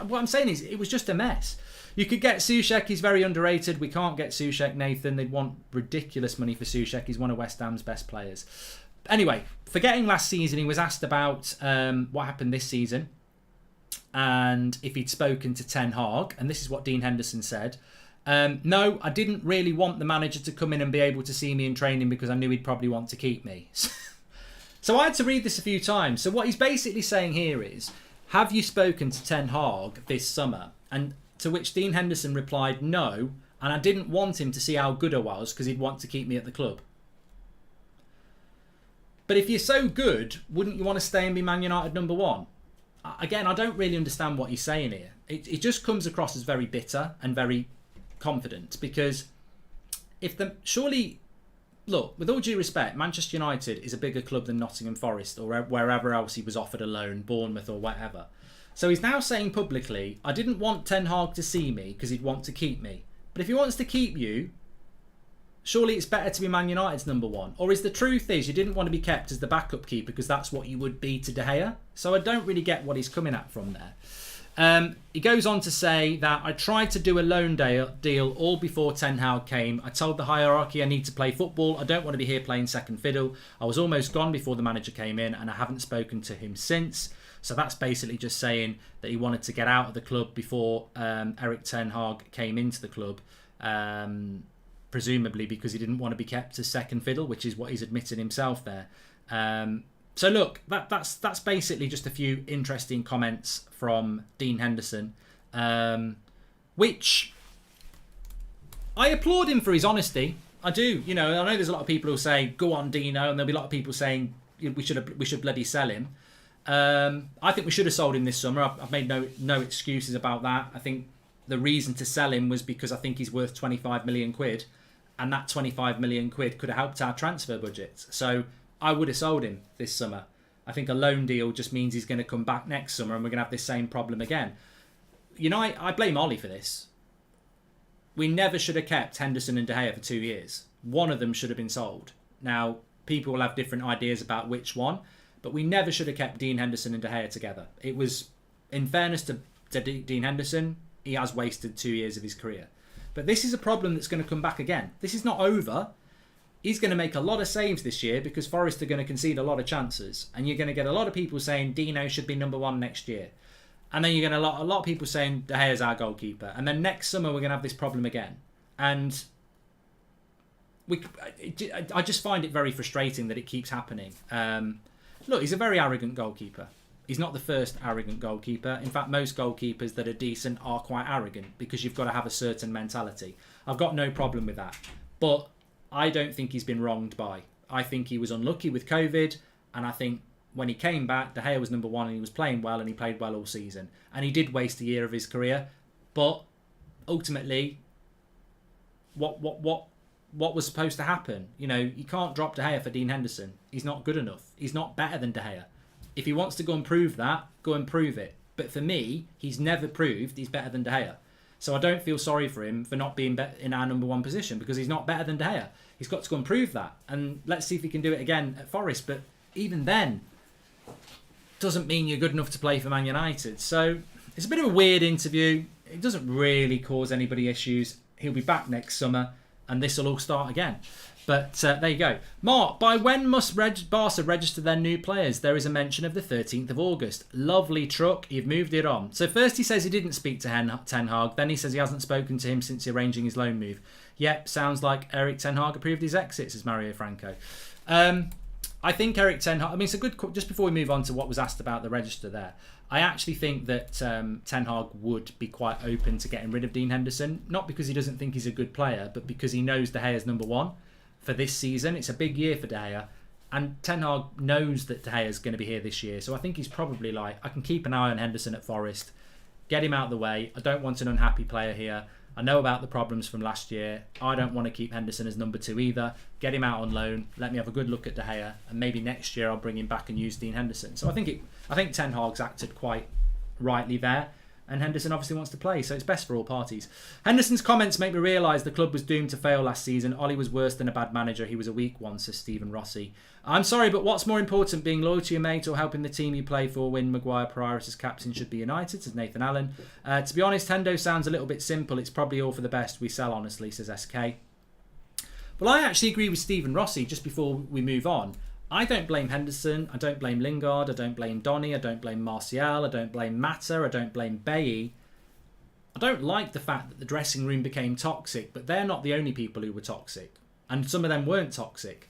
What I'm saying is, it was just a mess. You could get Souček. He's very underrated. We can't get Souček, Nathan. They'd want ridiculous money for Souček. He's one of West Ham's best players. Anyway, forgetting last season, he was asked about what happened this season and if he'd spoken to Ten Hag, and this is what Dean Henderson said. No, I didn't really want the manager to come in and be able to see me in training because I knew he'd probably want to keep me. So I had to read this a few times. So what he's basically saying here is, have you spoken to Ten Hag this summer? And to which Dean Henderson replied, no, And I didn't want him to see how good I was because he'd want to keep me at the club. But if you're so good, wouldn't you want to stay and be Man United number one? Again, I don't really understand what he's saying here. It just comes across as very bitter and very confident, because surely, look, with all due respect, Manchester United is a bigger club than Nottingham Forest or wherever else he was offered a loan, Bournemouth or whatever. So he's now saying publicly, I didn't want Ten Hag to see me because he'd want to keep me. But if he wants to keep you, surely it's better to be Man United's number one. Or is the truth is you didn't want to be kept as the backup keeper because that's what you would be to De Gea? So I don't really get what he's coming at from there. He goes on to say that I tried to do a loan deal all before Ten Hag came. I told the hierarchy I need to play football. I don't want to be here playing second fiddle. I was almost gone before the manager came in and I haven't spoken to him since. So that's basically just saying that he wanted to get out of the club before Erik Ten Hag came into the club, presumably because he didn't want to be kept as second fiddle, which is what he's admitted himself there. So look, that's basically just a few interesting comments from Dean Henderson, which I applaud him for his honesty. I do. I know there's a lot of people who say, go on, Dino, and there'll be a lot of people saying we should bloody sell him. I think we should have sold him this summer. I've made no excuses about that. I think the reason to sell him was because I think he's worth 25 million quid, and that 25 million quid could have helped our transfer budgets. So I would have sold him this summer. I think a loan deal just means he's going to come back next summer and we're going to have this same problem again. I blame Ollie for this. We never should have kept Henderson and De Gea for 2 years. One of them should have been sold. Now, people will have different ideas about which one, but we never should have kept Dean Henderson and De Gea together. It was, in fairness to Dean Henderson, he has wasted 2 years of his career. But this is a problem that's going to come back again. This is not over. He's going to make a lot of saves this year because Forest are going to concede a lot of chances. And you're going to get a lot of people saying Dino should be number one next year. And then you're going to a lot of people saying De Gea's our goalkeeper. And then next summer we're going to have this problem again. And I just find it very frustrating that it keeps happening. Look, he's a very arrogant goalkeeper. He's not the first arrogant goalkeeper. In fact, most goalkeepers that are decent are quite arrogant because you've got to have a certain mentality. I've got no problem with that. But I don't think he's been wronged by. I think he was unlucky with COVID, and I think when he came back, De Gea was number one and he was playing well and he played well all season. And he did waste a year of his career, but ultimately, what was supposed to happen? You can't drop De Gea for Dean Henderson. He's not good enough. He's not better than De Gea. If he wants to go and prove that, go and prove it. But for me, he's never proved he's better than De Gea. So I don't feel sorry for him for not being in our number one position because he's not better than De Gea. He's got to go and prove that. And let's see if he can do it again at Forest. But even then, doesn't mean you're good enough to play for Man United. So it's a bit of a weird interview. It doesn't really cause anybody issues. He'll be back next summer and this will all start again. But there you go. Mark, by when must Barca register their new players? There is a mention of the 13th of August. Lovely truck. You've moved it on. So first he says he didn't speak to Ten Hag. Then he says he hasn't spoken to him since arranging his loan move. Yep, sounds like Erik Ten Hag approved his exit, says Mario Franco. I think Erik Ten Hag... it's a good... Just before we move on to what was asked about the register there, I actually think that Ten Hag would be quite open to getting rid of Dean Henderson. Not because he doesn't think he's a good player, but because he knows De Gea's number one. For this season, it's a big year for De Gea, and Ten Hag knows that De Gea's going to be here this year, so I think he's probably like, I can keep an eye on Henderson at Forest, get him out of the way. I don't want an unhappy player here. I know about the problems from last year. I don't want to keep Henderson as number two either. Get him out on loan. Let me have a good look at De Gea, and maybe next year I'll bring him back and use Dean Henderson. So I think Ten Hag's acted quite rightly there. And Henderson obviously wants to play, so it's best for all parties. Henderson's comments make me realise the club was doomed to fail last season. Ollie was worse than a bad manager. He was a weak one, says Stephen Rossi. I'm sorry, but what's more important, being loyal to your mate or helping the team you play for win? Maguire Piraris as captain should be United, says Nathan Allen. To be honest, Hendo sounds a little bit simple. It's probably all for the best. We sell honestly, says SK. Well, I actually agree with Stephen Rossi, just before we move on. I don't blame Henderson, I don't blame Lingard, I don't blame Donny, I don't blame Martial, I don't blame Mata, I don't blame Bailly. I don't like the fact that the dressing room became toxic, but they're not the only people who were toxic. And some of them weren't toxic.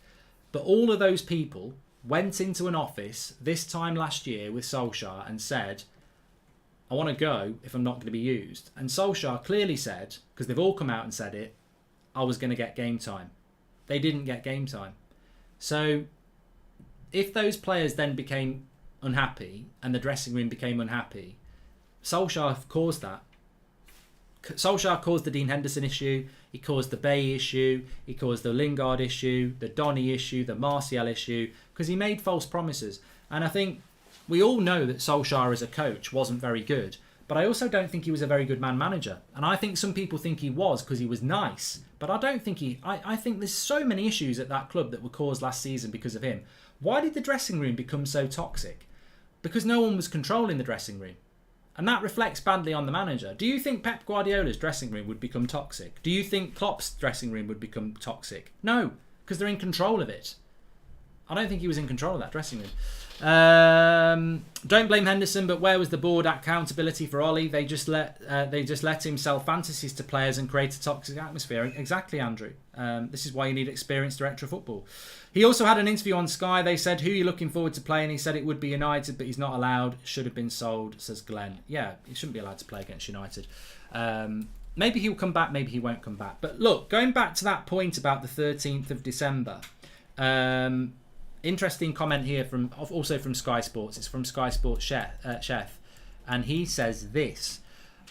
But all of those people went into an office this time last year with Solskjaer and said, I want to go if I'm not going to be used. And Solskjaer clearly said, because they've all come out and said it, I was going to get game time. They didn't get game time. So if those players then became unhappy and the dressing room became unhappy, Solskjaer caused that. Solskjaer caused the Dean Henderson issue. He caused the Bay issue. He caused the Lingard issue, the Donny issue, the Martial issue, because he made false promises. And I think we all know that Solskjaer as a coach wasn't very good, but I also don't think he was a very good man manager. And I think some people think he was because he was nice, but I don't think I think there's so many issues at that club that were caused last season because of him. Why did the dressing room become so toxic? Because no one was controlling the dressing room. And that reflects badly on the manager. Do you think Pep Guardiola's dressing room would become toxic? Do you think Klopp's dressing room would become toxic? No, because they're in control of it. I don't think he was in control of that dressing room. Don't blame Henderson, but where was the board accountability for Ollie? They just let him sell fantasies to players and create a toxic atmosphere. Exactly, Andrew. This is why you need experienced director of football. He also had an interview on Sky. They said, who are you looking forward to playing? He said it would be United, but he's not allowed. Should have been sold, says Glenn. Yeah, he shouldn't be allowed to play against United. Maybe he'll come back, maybe he won't come back. But look, going back to that point about the 13th of December, interesting comment here also from Sky Sports. It's from Sky Sports Chef. And he says this: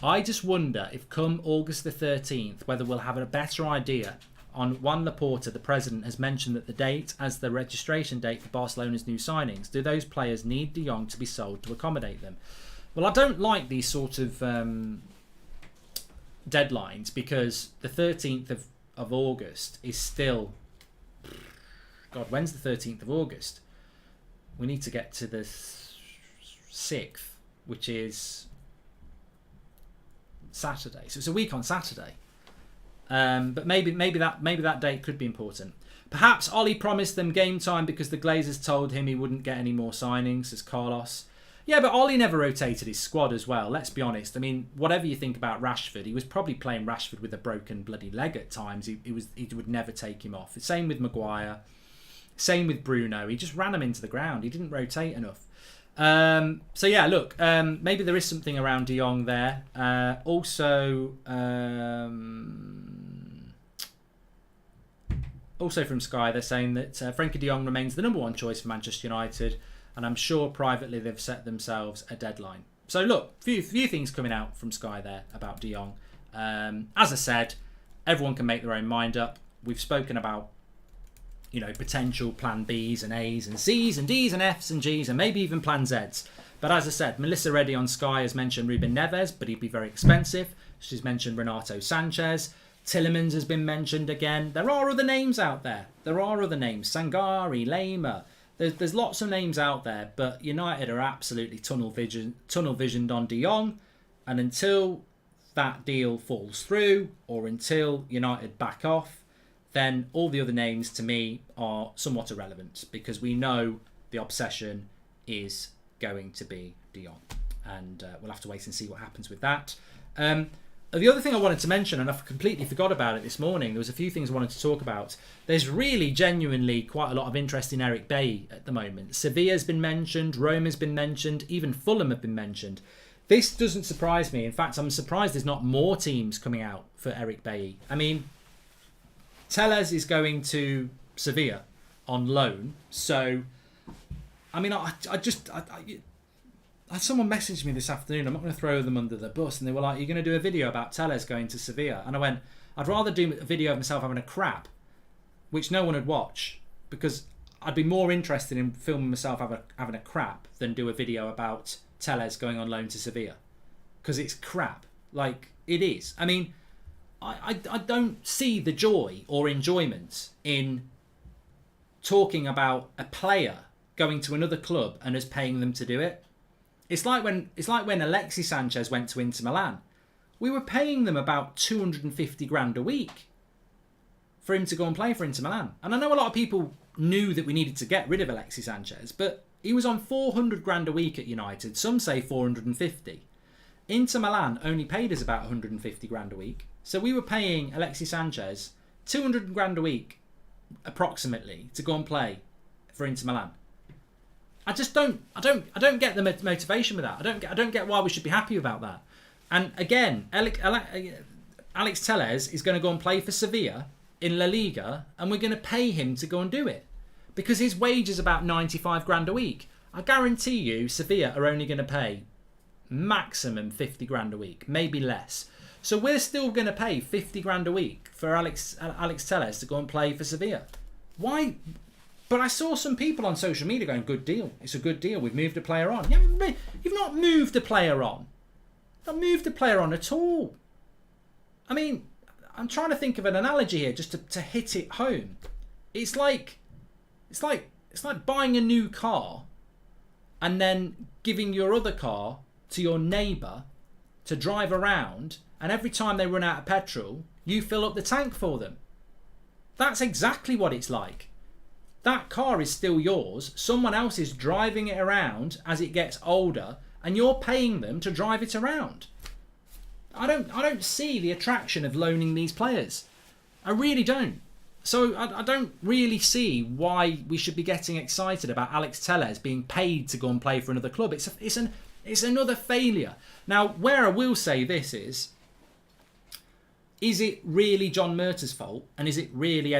I just wonder if come August the 13th, whether we'll have a better idea. On Juan Laporta, the president, has mentioned that the date as the registration date for Barcelona's new signings. Do those players need De Jong to be sold to accommodate them? Well, I don't like these sort of deadlines, because the 13th of August is still... God, when's the 13th of August? We need to get to the 6th, which is Saturday. So it's a week on Saturday. But maybe that date could be important. Perhaps Ollie promised them game time because the Glazers told him he wouldn't get any more signings, says Carlos. Yeah, but Ollie never rotated his squad as well, let's be honest. I mean, whatever you think about Rashford, he was probably playing Rashford with a broken bloody leg at times. He would never take him off. Same with Maguire. Same with Bruno. He just ran him into the ground. He didn't rotate enough. So yeah, look, maybe there is something around De Jong there. Also from Sky, they're saying that Frenkie de Jong remains the number one choice for Manchester United, and I'm sure privately they've set themselves a deadline. So look, few things coming out from Sky there about de Jong. As I said, everyone can make their own mind up. We've spoken about, potential plan Bs and As and Cs and Ds and Fs and Gs and maybe even plan Zs. But as I said, Melissa Reddy on Sky has mentioned Ruben Neves, but he'd be very expensive. She's mentioned Renato Sanches. Tielemans has been mentioned again. There are other names out there. Sangari, Lema. There's lots of names out there, but United are absolutely tunnel visioned on de Jong. And until that deal falls through, or until United back off, then all the other names to me are somewhat irrelevant, because we know the obsession is going to be de Jong. And we'll have to wait and see what happens with that. The other thing I wanted to mention, and I completely forgot about it this morning, there was a few things I wanted to talk about. There's really genuinely quite a lot of interest in Eric Bailly at the moment. Sevilla's been mentioned, Roma's been mentioned, even Fulham have been mentioned. This doesn't surprise me. In fact, I'm surprised there's not more teams coming out for Eric Bailly. I mean, Telles is going to Sevilla on loan. So, I mean, I someone messaged me this afternoon. I'm not going to throw them under the bus. And they were like, you're going to do a video about Telles going to Sevilla? And I went, I'd rather do a video of myself having a crap, which no one would watch, because I'd be more interested in filming myself having a crap than do a video about Telles going on loan to Sevilla. Because it's crap. Like, it is. I mean, I don't see the joy or enjoyment in talking about a player going to another club and us paying them to do it. It's like when Alexis Sanchez went to Inter Milan. We were paying them about 250 grand a week for him to go and play for Inter Milan. And I know a lot of people knew that we needed to get rid of Alexis Sanchez, but he was on 400 grand a week at United. Some say 450. Inter Milan only paid us about 150 grand a week. So we were paying Alexis Sanchez 200 grand a week, approximately, to go and play for Inter Milan. I just don't get the motivation with that. I don't get why we should be happy about that. And again, Alex Telles is going to go and play for Sevilla in La Liga, and we're going to pay him to go and do it because his wage is about 95 grand a week. I guarantee you, Sevilla are only going to pay maximum 50 grand a week, maybe less. So we're still going to pay 50 grand a week for Alex Telles to go and play for Sevilla. Why? But I saw some people on social media going, good deal. It's a good deal. We've moved a player on. You've not moved a player on. Not moved a player on at all. I mean, I'm trying to think of an analogy here just to hit it home. It's like buying a new car and then giving your other car to your neighbour to drive around, and every time they run out of petrol, you fill up the tank for them. That's exactly what it's like. That car is still yours. Someone else is driving it around as it gets older, and you're paying them to drive it around. I don't see the attraction of loaning these players. I really don't. So I don't really see why we should be getting excited about Alex Telles being paid to go and play for another club. It's another failure. Now, where I will say this is it really John Murtaugh's fault? And is it really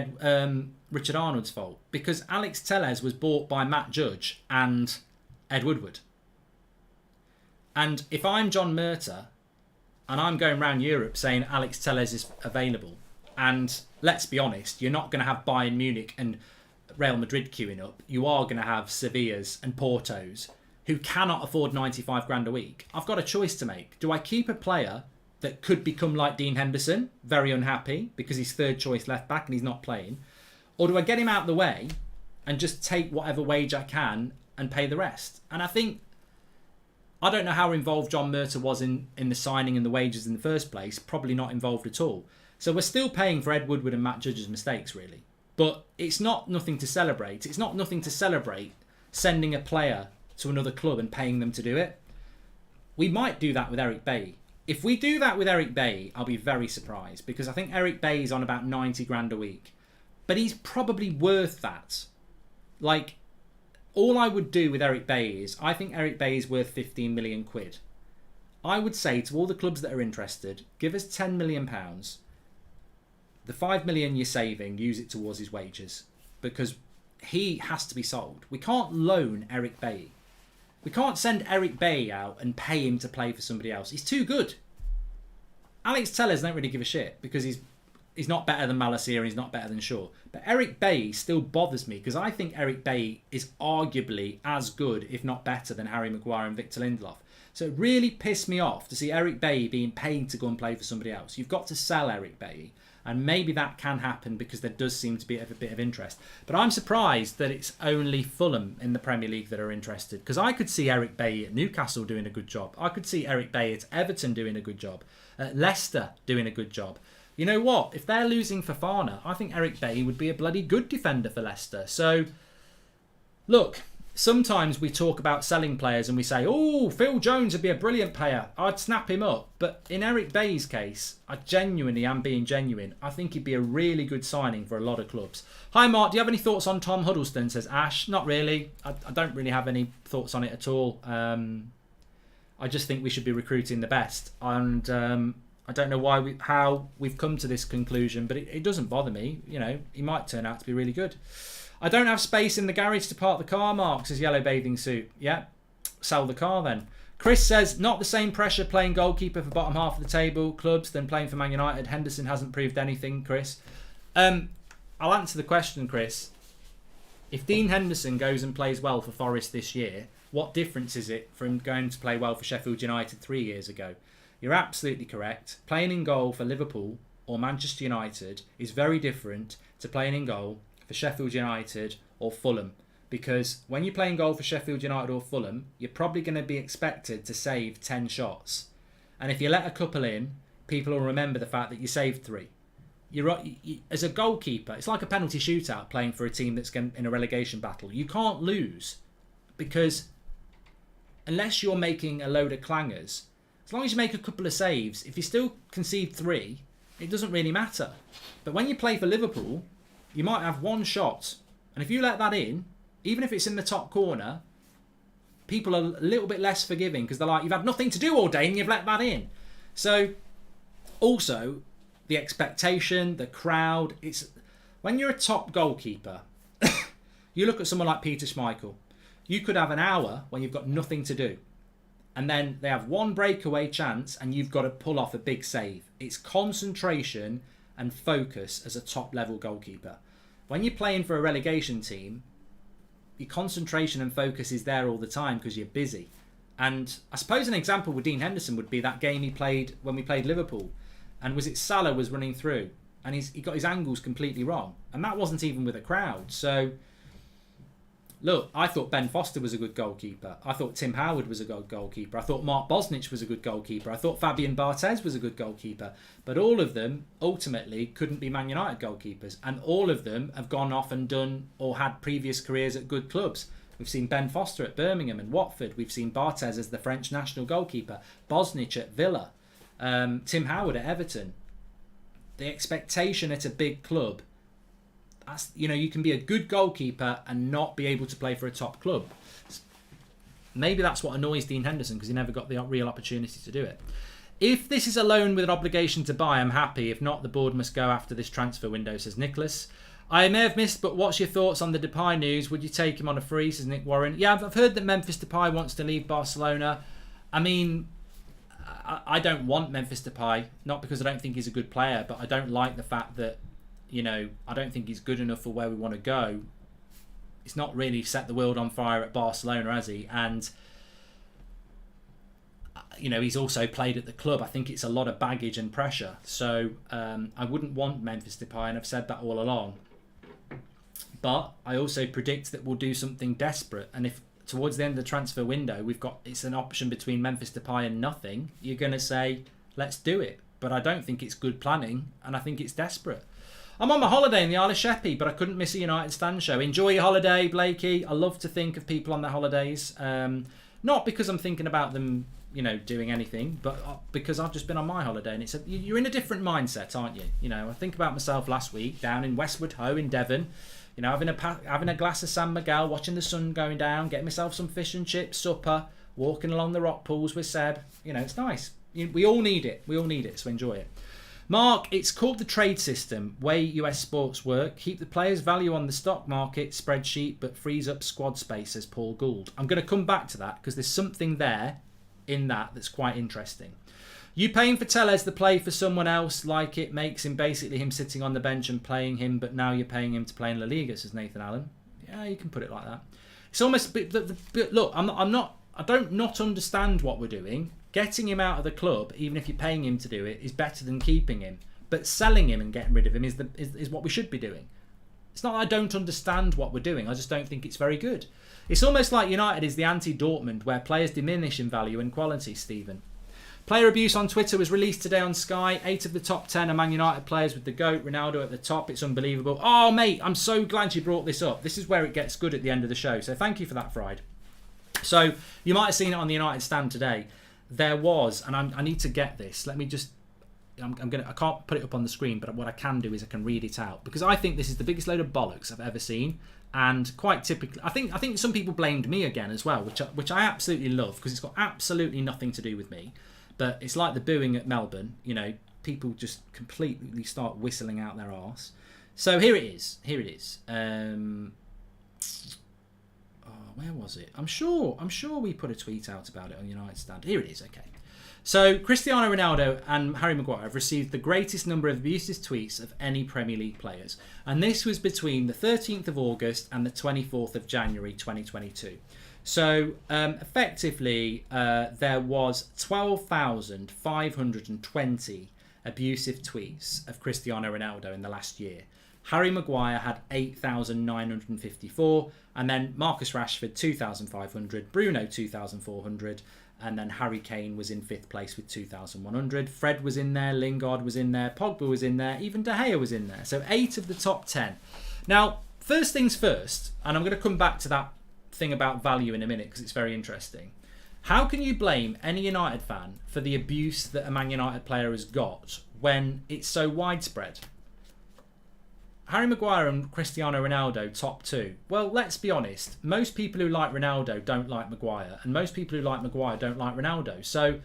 Richard Arnold's fault? Because Alex Telles was bought by Matt Judge and Ed Woodward. And if I'm John Murtaugh and I'm going around Europe saying Alex Telles is available, and let's be honest, you're not going to have Bayern Munich and Real Madrid queuing up. You are going to have Sevillas and Portos who cannot afford 95 grand a week. I've got a choice to make. Do I keep a player that could become like Dean Henderson, very unhappy because he's third choice left back and he's not playing? Or do I get him out of the way and just take whatever wage I can and pay the rest? And I don't know how involved John Murtaugh was in the signing and the wages in the first place. Probably not involved at all. So we're still paying for Ed Woodward and Matt Judge's mistakes, really. But it's not nothing to celebrate. It's not nothing to celebrate sending a player to another club and paying them to do it. We might do that with Eric Bailly. If we do that with Eric Bailly, I'll be very surprised, because I think Eric Bailly is on about 90 grand a week. But he's probably worth that. Like, all I would do with Eric Bailly is, I think Eric Bailly is worth 15 million quid. I would say to all the clubs that are interested, give us £10 million. The 5 million you're saving, use it towards his wages, because he has to be sold. We can't loan Eric Bailly. We can't send Eric Bailly out and pay him to play for somebody else. He's too good. Alex Telles don't really give a shit because he's not better than Malacia and he's not better than Shaw. But Eric Bailly still bothers me because I think Eric Bailly is arguably as good, if not better, than Harry Maguire and Victor Lindelof. So it really pissed me off to see Eric Bailly being paid to go and play for somebody else. You've got to sell Eric Bailly. And maybe that can happen because there does seem to be a bit of interest. But I'm surprised that it's only Fulham in the Premier League that are interested. Because I could see Eric Bailly at Newcastle doing a good job. I could see Eric Bailly at Everton doing a good job. At Leicester doing a good job. You know what? If they're losing Fofana, I think Eric Bailly would be a bloody good defender for Leicester. So, look, sometimes we talk about selling players and we say, oh, Phil Jones would be a brilliant player. I'd snap him up. But in Eric Bailly's case, I genuinely am being genuine. I think he'd be a really good signing for a lot of clubs. Hi, Mark. Do you have any thoughts on Tom Huddleston? Says Ash. Not really. I don't really have any thoughts on it at all. I just think we should be recruiting the best. And I don't know how we've come to this conclusion, but it doesn't bother me. You know, he might turn out to be really good. I don't have space in the garage to park the car, Mark, says Yellow Bathing Suit. Yeah, sell the car then. Chris says, not the same pressure playing goalkeeper for bottom half of the table clubs than playing for Man United. Henderson hasn't proved anything, Chris. I'll answer the question, Chris. If Dean Henderson goes and plays well for Forest this year, what difference is it from going to play well for Sheffield United 3 years ago? You're absolutely correct. Playing in goal for Liverpool or Manchester United is very different to playing in goal for Sheffield United or Fulham, because when you're playing goal for Sheffield United or Fulham, you're probably going to be expected to save 10 shots, and if you let a couple in, people will remember the fact that you saved 3. As a goalkeeper, it's like a penalty shootout playing for a team that's in a relegation battle. You can't lose, because unless you're making a load of clangers, as long as you make a couple of saves, if you still concede 3, it doesn't really matter. But when you play for Liverpool, you might have one shot, and if you let that in, even if it's in the top corner, people are a little bit less forgiving because they're like, you've had nothing to do all day and you've let that in. So also the expectation, the crowd, it's when you're a top goalkeeper, you look at someone like Peter Schmeichel, you could have an hour when you've got nothing to do. And then they have one breakaway chance and you've got to pull off a big save. It's concentration and focus as a top level goalkeeper. When you're playing for a relegation team, your concentration and focus is there all the time because you're busy. And I suppose an example with Dean Henderson would be that game he played when we played Liverpool. And was it Salah was running through and he got his angles completely wrong. And that wasn't even with a crowd. So look, I thought Ben Foster was a good goalkeeper. I thought Tim Howard was a good goalkeeper. I thought Mark Bosnich was a good goalkeeper. I thought Fabian Barthez was a good goalkeeper. But all of them ultimately couldn't be Man United goalkeepers. And all of them have gone off and done or had previous careers at good clubs. We've seen Ben Foster at Birmingham and Watford. We've seen Barthez as the French national goalkeeper. Bosnich at Villa. Tim Howard at Everton. The expectation at a big club, you can be a good goalkeeper and not be able to play for a top club. Maybe that's what annoys Dean Henderson because he never got the real opportunity to do it. If this is a loan with an obligation to buy, I'm happy. If not, the board must go after this transfer window, says Nicholas. I may have missed, but what's your thoughts on the Depay news? Would you take him on a free, says Nick Warren? Yeah, I've heard that Memphis Depay wants to leave Barcelona. I mean, I don't want Memphis Depay, not because I don't think he's a good player, but I don't like the fact that I don't think he's good enough for where we want to go. He's not really set the world on fire at Barcelona, has he? And, he's also played at the club. I think it's a lot of baggage and pressure. So I wouldn't want Memphis Depay, and I've said that all along. But I also predict that we'll do something desperate. And if towards the end of the transfer window, it's an option between Memphis Depay and nothing, you're going to say, let's do it. But I don't think it's good planning, and I think it's desperate. I'm on my holiday in the Isle of Sheppey, but I couldn't miss a United Stand show. Enjoy your holiday, Blakey. I love to think of people on their holidays. Not because I'm thinking about them, doing anything, but because I've just been on my holiday. And you're in a different mindset, aren't you? I think about myself last week down in Westwood Ho in Devon, having a glass of San Miguel, watching the sun going down, getting myself some fish and chips, supper, walking along the rock pools with Seb. It's nice. We all need it. So enjoy it. Mark, it's called the trade system, way US sports work. Keep the players' value on the stock market spreadsheet, but frees up squad space, says Paul Gould. I'm going to come back to that because there's something there in that's quite interesting. You paying for Tellez to play for someone else like it makes him basically him sitting on the bench and playing him, but now you're paying him to play in La Liga, says Nathan Allen. Yeah, you can put it like that. It's almost look, I don't not understand what we're doing. Getting him out of the club, even if you're paying him to do it, is better than keeping him. But selling him and getting rid of him is what we should be doing. It's not that I don't understand what we're doing. I just don't think it's very good. It's almost like United is the anti-Dortmund, where players diminish in value and quality, Stephen. Player abuse on Twitter was released today on Sky. 8 of the top 10 are Man United players with the GOAT, Ronaldo at the top. It's unbelievable. Oh, mate, I'm so glad you brought this up. This is where it gets good at the end of the show. So thank you for that, Fried. So you might have seen it on the United stand today. There was, and I need to get this. Let me just. I can't put it up on the screen, but what I can do is I can read it out because I think this is the biggest load of bollocks I've ever seen, and quite typically, I think some people blamed me again as well, which I absolutely love because it's got absolutely nothing to do with me. But it's like the booing at Melbourne. People just completely start whistling out their arse. So here it is. Where was it? I'm sure we put a tweet out about it on United Stand. Here it is, okay. So Cristiano Ronaldo and Harry Maguire have received the greatest number of abusive tweets of any Premier League players. And this was between the 13th of August and the 24th of January 2022. So effectively, there was 12,520 abusive tweets of Cristiano Ronaldo in the last year. Harry Maguire had 8,954, and then Marcus Rashford 2,500, Bruno 2,400, and then Harry Kane was in 5th place with 2,100. Fred was in there, Lingard was in there, Pogba was in there, even De Gea was in there. So 8 of the top 10. Now, first things first, and I'm going to come back to that thing about value in a minute because it's very interesting. How can you blame any United fan for the abuse that a Man United player has got when it's so widespread? Harry Maguire and Cristiano Ronaldo, top two. Well, let's be honest. Most people who like Ronaldo don't like Maguire, and most people who like Maguire don't like Ronaldo. So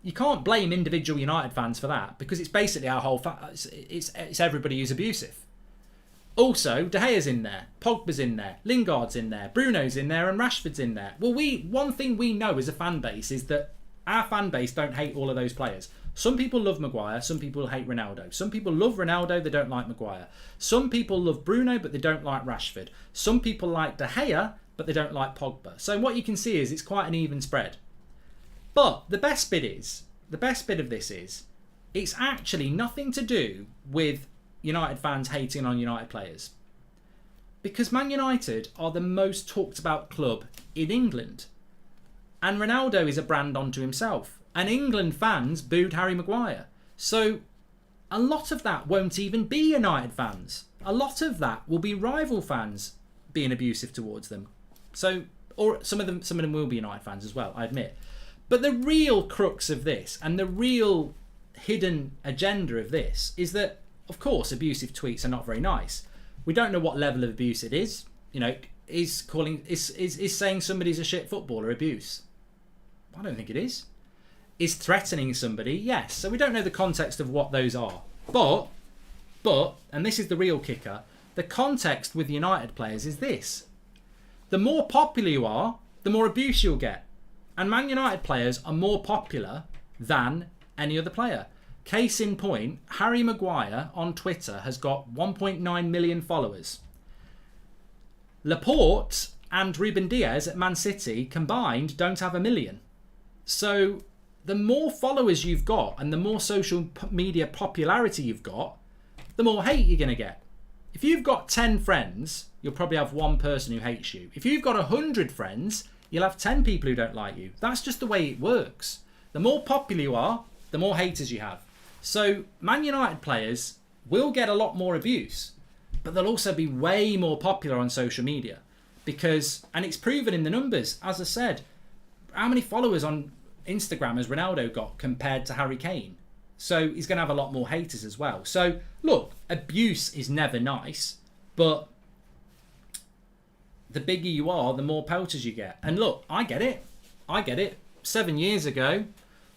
you can't blame individual United fans for that, because it's basically our whole... It's everybody who's abusive. Also, De Gea's in there, Pogba's in there, Lingard's in there, Bruno's in there, and Rashford's in there. Well, one thing we know as a fan base is that our fan base don't hate all of those players. Some people love Maguire, some people hate Ronaldo. Some people love Ronaldo, they don't like Maguire. Some people love Bruno, but they don't like Rashford. Some people like De Gea, but they don't like Pogba. So what you can see is it's quite an even spread. But the best bit of this is, it's actually nothing to do with United fans hating on United players. Because Man United are the most talked about club in England. And Ronaldo is a brand unto himself. And England fans booed Harry Maguire. So a lot of that won't even be United fans. A lot of that will be rival fans being abusive towards them. So, or some of them will be United fans as well, I admit. But the real crux of this, and the real hidden agenda of this, is that, of course, abusive tweets are not very nice. We don't know what level of abuse it is. You know, is saying somebody's a shit footballer abuse? I don't think it is. Is threatening somebody? Yes. So we don't know the context of what those are. But, and this is the real kicker, the context with United players is this. The more popular you are, the more abuse you'll get. And Man United players are more popular than any other player. Case in point, Harry Maguire on Twitter has got 1.9 million followers. Laporte and Ruben Diaz at Man City combined don't have 1 million. So the more followers you've got and the more social media popularity you've got, the more hate you're going to get. If you've got 10 friends, you'll probably have one person who hates you. If you've got 100 friends, you'll have 10 people who don't like you. That's just the way it works. The more popular you are, the more haters you have. So Man United players will get a lot more abuse, but they'll also be way more popular on social media because, and it's proven in the numbers, as I said, how many followers on Instagram has Ronaldo got compared to Harry Kane? So he's going to have a lot more haters as well. So look, abuse is never nice, but the bigger you are, the more pelters you get. And look, I get it. 7 years ago,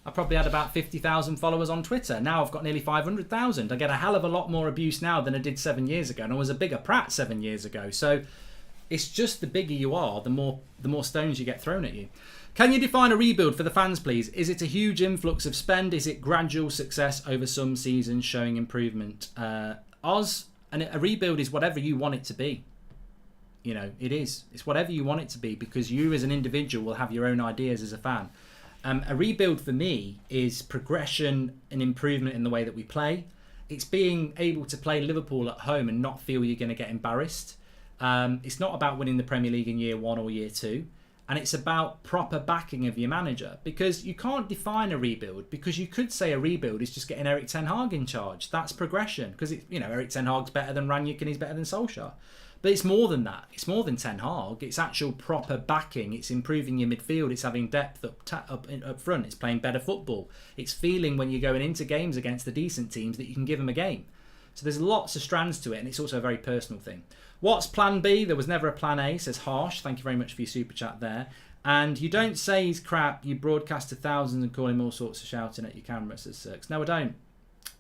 I probably had about 50,000 followers on Twitter. Now I've got nearly 500,000. I get a hell of a lot more abuse now than I did 7 years ago. And I was a bigger prat 7 years ago. So it's just the bigger you are, the more stones you get thrown at you. Can you define a rebuild for the fans, please? Is it a huge influx of spend? Is it gradual success over some seasons showing improvement? Oz, and a rebuild is whatever you want it to be. You know, it is. It's whatever you want it to be because you as an individual will have your own ideas as a fan. A rebuild for me is progression and improvement in the way that we play. It's being able to play Liverpool at home and not feel you're going to get embarrassed. It's not about winning the Premier League in year 1 or year 2. And it's about proper backing of your manager because you can't define a rebuild because you could say a rebuild is just getting Erik ten Hag in charge. That's progression because, Erik ten Hag's better than Rangnick and he's better than Solskjaer. But it's more than that. It's more than Ten Hag. It's actual proper backing. It's improving your midfield. It's having depth up front. It's playing better football. It's feeling when you're going into games against the decent teams that you can give them a game. So there's lots of strands to it, and it's also a very personal thing. What's plan B? There was never a plan A, says Harsh. Thank you very much for your super chat there. And you don't say he's crap. You broadcast to thousands and call him all sorts of shouting at your camera, says Cirx. No, I don't.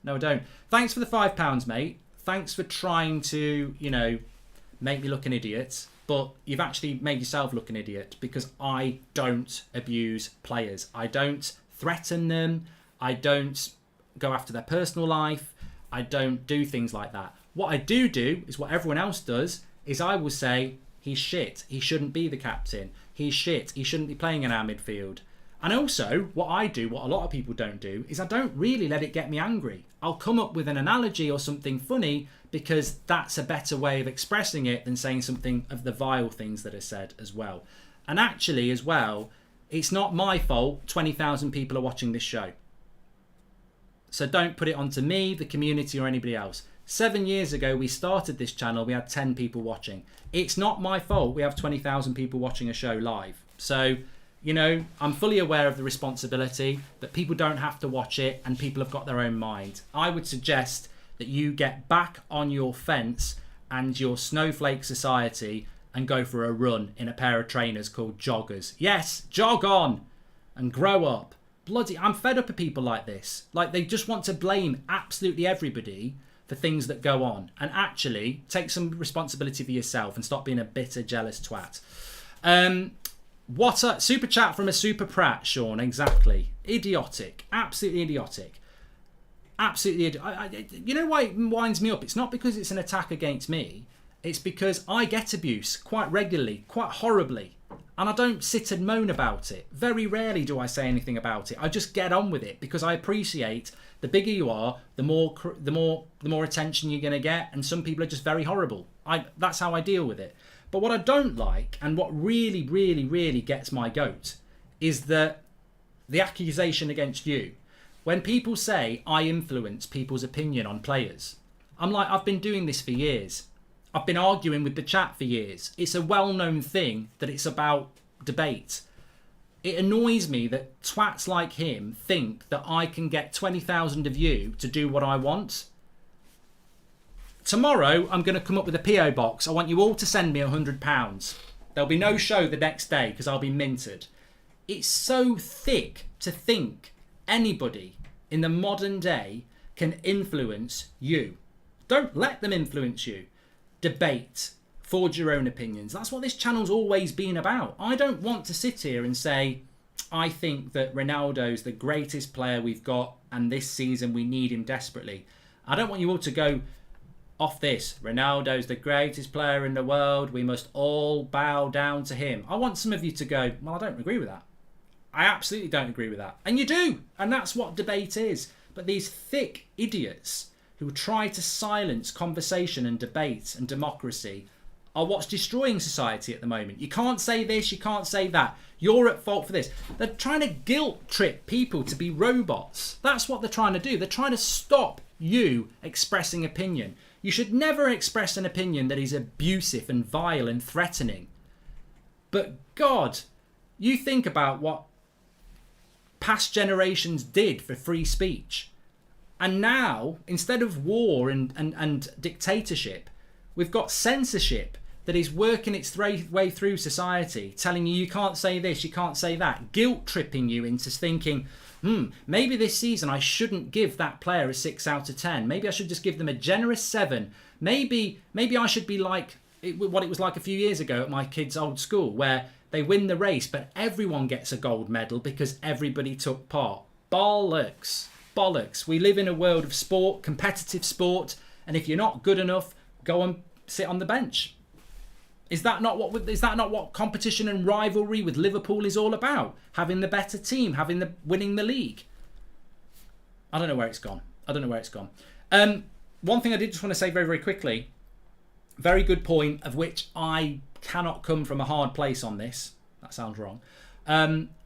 No, I don't. Thanks for the £5, mate. Thanks for trying to, make me look an idiot, but you've actually made yourself look an idiot because I don't abuse players. I don't threaten them. I don't go after their personal life. I don't do things like that. What I do is what everyone else does, is I will say, he's shit. He shouldn't be the captain. He's shit. He shouldn't be playing in our midfield. And also, what I do, what a lot of people don't do, is I don't really let it get me angry. I'll come up with an analogy or something funny because that's a better way of expressing it than saying something of the vile things that are said as well. And actually, as well, it's not my fault 20,000 people are watching this show. So don't put it onto me, the community, or anybody else. 7 years ago, we started this channel. We had 10 people watching. It's not my fault we have 20,000 people watching a show live. So, I'm fully aware of the responsibility that people don't have to watch it and people have got their own mind. I would suggest that you get back on your fence and your snowflake society and go for a run in a pair of trainers called joggers. Yes, jog on and grow up. Bloody, I'm fed up of people like this. Like, they just want to blame absolutely everybody for things that go on, and actually take some responsibility for yourself and stop being a bitter, jealous twat. What a super chat from a super prat, Sean. Exactly. Idiotic. Absolutely idiotic. Absolutely. You know why it winds me up? It's not because it's an attack against me. It's because I get abuse quite regularly, quite horribly. And I don't sit and moan about it. Very rarely do I say anything about it. I just get on with it because I appreciate the bigger you are, the more attention you're going to get. And some people are just very horrible. That's how I deal with it. But what I don't like, and what really, really, really gets my goat, is the accusation against you. When people say I influence people's opinion on players, I'm like, I've been doing this for years. I've been arguing with the chat for years. It's a well-known thing that it's about debate. It annoys me that twats like him think that I can get 20,000 of you to do what I want. Tomorrow, I'm going to come up with a PO box. I want you all to send me £100. There'll be no show the next day because I'll be minted. It's so thick to think anybody in the modern day can influence you. Don't let them influence you. Debate, forge your own opinions. That's what this channel's always been about. I don't want to sit here and say, I think that Ronaldo's the greatest player we've got and this season we need him desperately. I don't want you all to go off this. Ronaldo's the greatest player in the world. We must all bow down to him. I want some of you to go, well, I don't agree with that. I absolutely don't agree with that. And you do. And that's what debate is. But these thick idiots who try to silence conversation and debate and democracy are what's destroying society at the moment. You can't say this, you can't say that. You're at fault for this. They're trying to guilt trip people to be robots. That's what they're trying to do. They're trying to stop you expressing opinion. You should never express an opinion that is abusive and vile and threatening. But God, you think about what past generations did for free speech. And now, instead of war and dictatorship, we've got censorship that is working its way through society, telling you can't say this, you can't say that, guilt-tripping you into thinking, maybe this season I shouldn't give that player a 6 out of 10. Maybe I should just give them a generous 7. Maybe I should be like what it was like a few years ago at my kids' old school, where they win the race, but everyone gets a gold medal because everybody took part. Bollocks. Bollocks. We live in a world of sport, competitive sport, and if you're not good enough, go and sit on the bench. Is that not what competition and rivalry with Liverpool is all about? Having the better team, winning the league. I don't know where it's gone. One thing I did just want to say very, very quickly. Very good point, of which I cannot come from a hard place on this. That sounds wrong.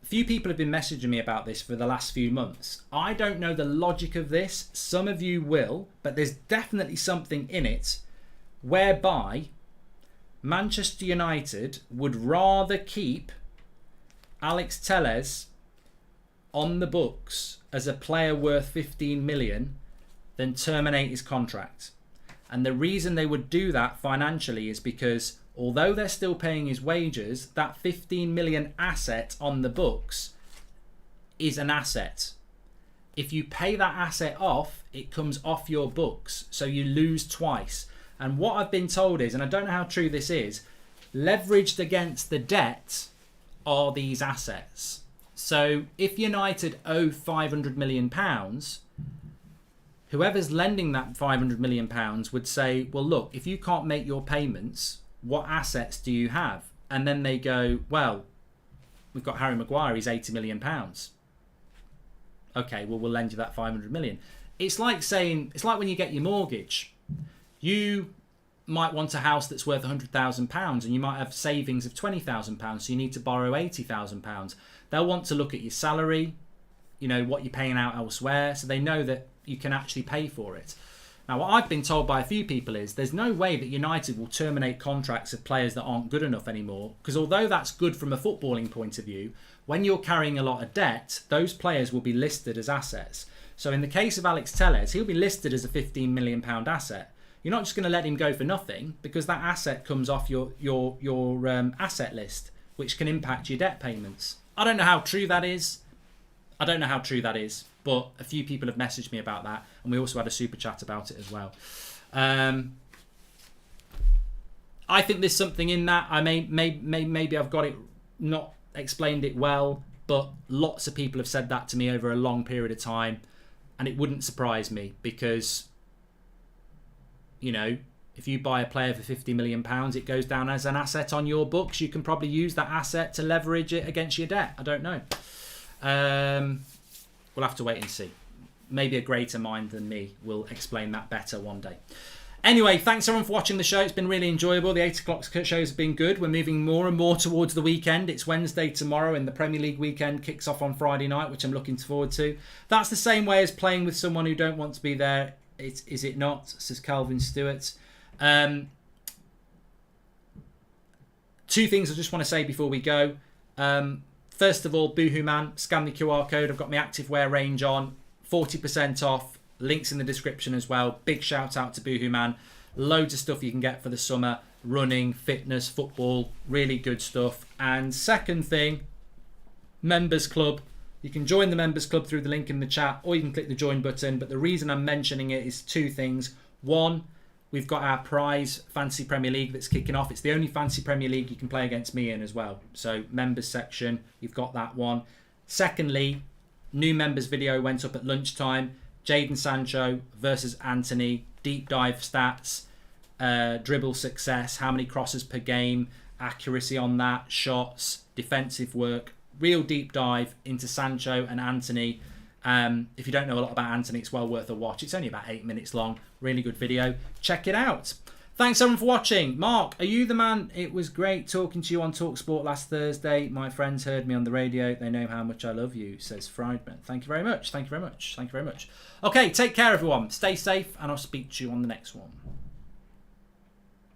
Few people have been messaging me about this for the last few months. I don't know the logic of this. Some of you will, but there's definitely something in it whereby Manchester United would rather keep Alex Telles on the books as a player worth 15 million than terminate his contract. And the reason they would do that financially is because although they're still paying his wages, that 15 million asset on the books is an asset. If you pay that asset off, it comes off your books. So you lose twice. And what I've been told is, and I don't know how true this is, leveraged against the debt are these assets. So if United owe £500 million, whoever's lending that £500 million would say, well, look, if you can't make your payments, what assets do you have? And then they go, well, we've got Harry Maguire, he's £80 million. Okay, well, we'll lend you that 500 million. It's like when you get your mortgage, you might want a house that's worth £100,000 and you might have savings of £20,000, so you need to borrow £80,000. They'll want to look at your salary, what you're paying out elsewhere, so they know that you can actually pay for it. Now, what I've been told by a few people is there's no way that United will terminate contracts of players that aren't good enough anymore, because although that's good from a footballing point of view, when you're carrying a lot of debt, those players will be listed as assets. So in the case of Alex Telles, he'll be listed as a £15 million asset. you're not just going to let him go for nothing, because that asset comes off your asset list, which can impact your debt payments. I don't know how true that is. But a few people have messaged me about that, and we also had a super chat about it as well. I think there's something in that. I maybe I've got it not explained it well, but lots of people have said that to me over a long period of time, and it wouldn't surprise me, because, you know, if you buy a player for £50 million, it goes down as an asset on your books. You can probably use that asset to leverage it against your debt. I don't know. We'll have to wait and see. Maybe a greater mind than me will explain that better one day. Anyway, thanks everyone for watching the show. It's been really enjoyable. The 8 o'clock shows have been good. We're moving more and more towards the weekend. It's Wednesday tomorrow, and the Premier League weekend kicks off on Friday night, which I'm looking forward to. That's the same way as playing with someone who don't want to be there. Is it not? Says Calvin Stewart. 2 things I just want to say before we go. First of all, Boohoo Man, scan the QR code. I've got my activewear range on, 40% off. Links in the description as well. Big shout out to Boohoo Man. Loads of stuff you can get for the summer. Running, fitness, football. Really good stuff. And second thing, Members Club. You can join the Members Club through the link in the chat, or you can click the join button. But the reason I'm mentioning it is 2 things. One, we've got our prize Fantasy Premier League that's kicking off. It's the only Fantasy Premier League you can play against me in as well. So members section, you've got that one. Secondly, new members video went up at lunchtime. Jadon Sancho versus Anthony. Deep dive stats, dribble success, how many crosses per game, accuracy on that, shots, defensive work. Real deep dive into Sancho and Anthony. If you don't know a lot about Anthony, it's well worth a watch. It's only about 8 minutes long. Really good video. Check it out. Thanks everyone for watching. Mark, are you the man? It was great talking to you on TalkSport last Thursday. My friends heard me on the radio. They know how much I love you, says Friedman. Thank you very much. Thank you very much. Thank you very much. Okay, take care everyone. Stay safe, and I'll speak to you on the next one.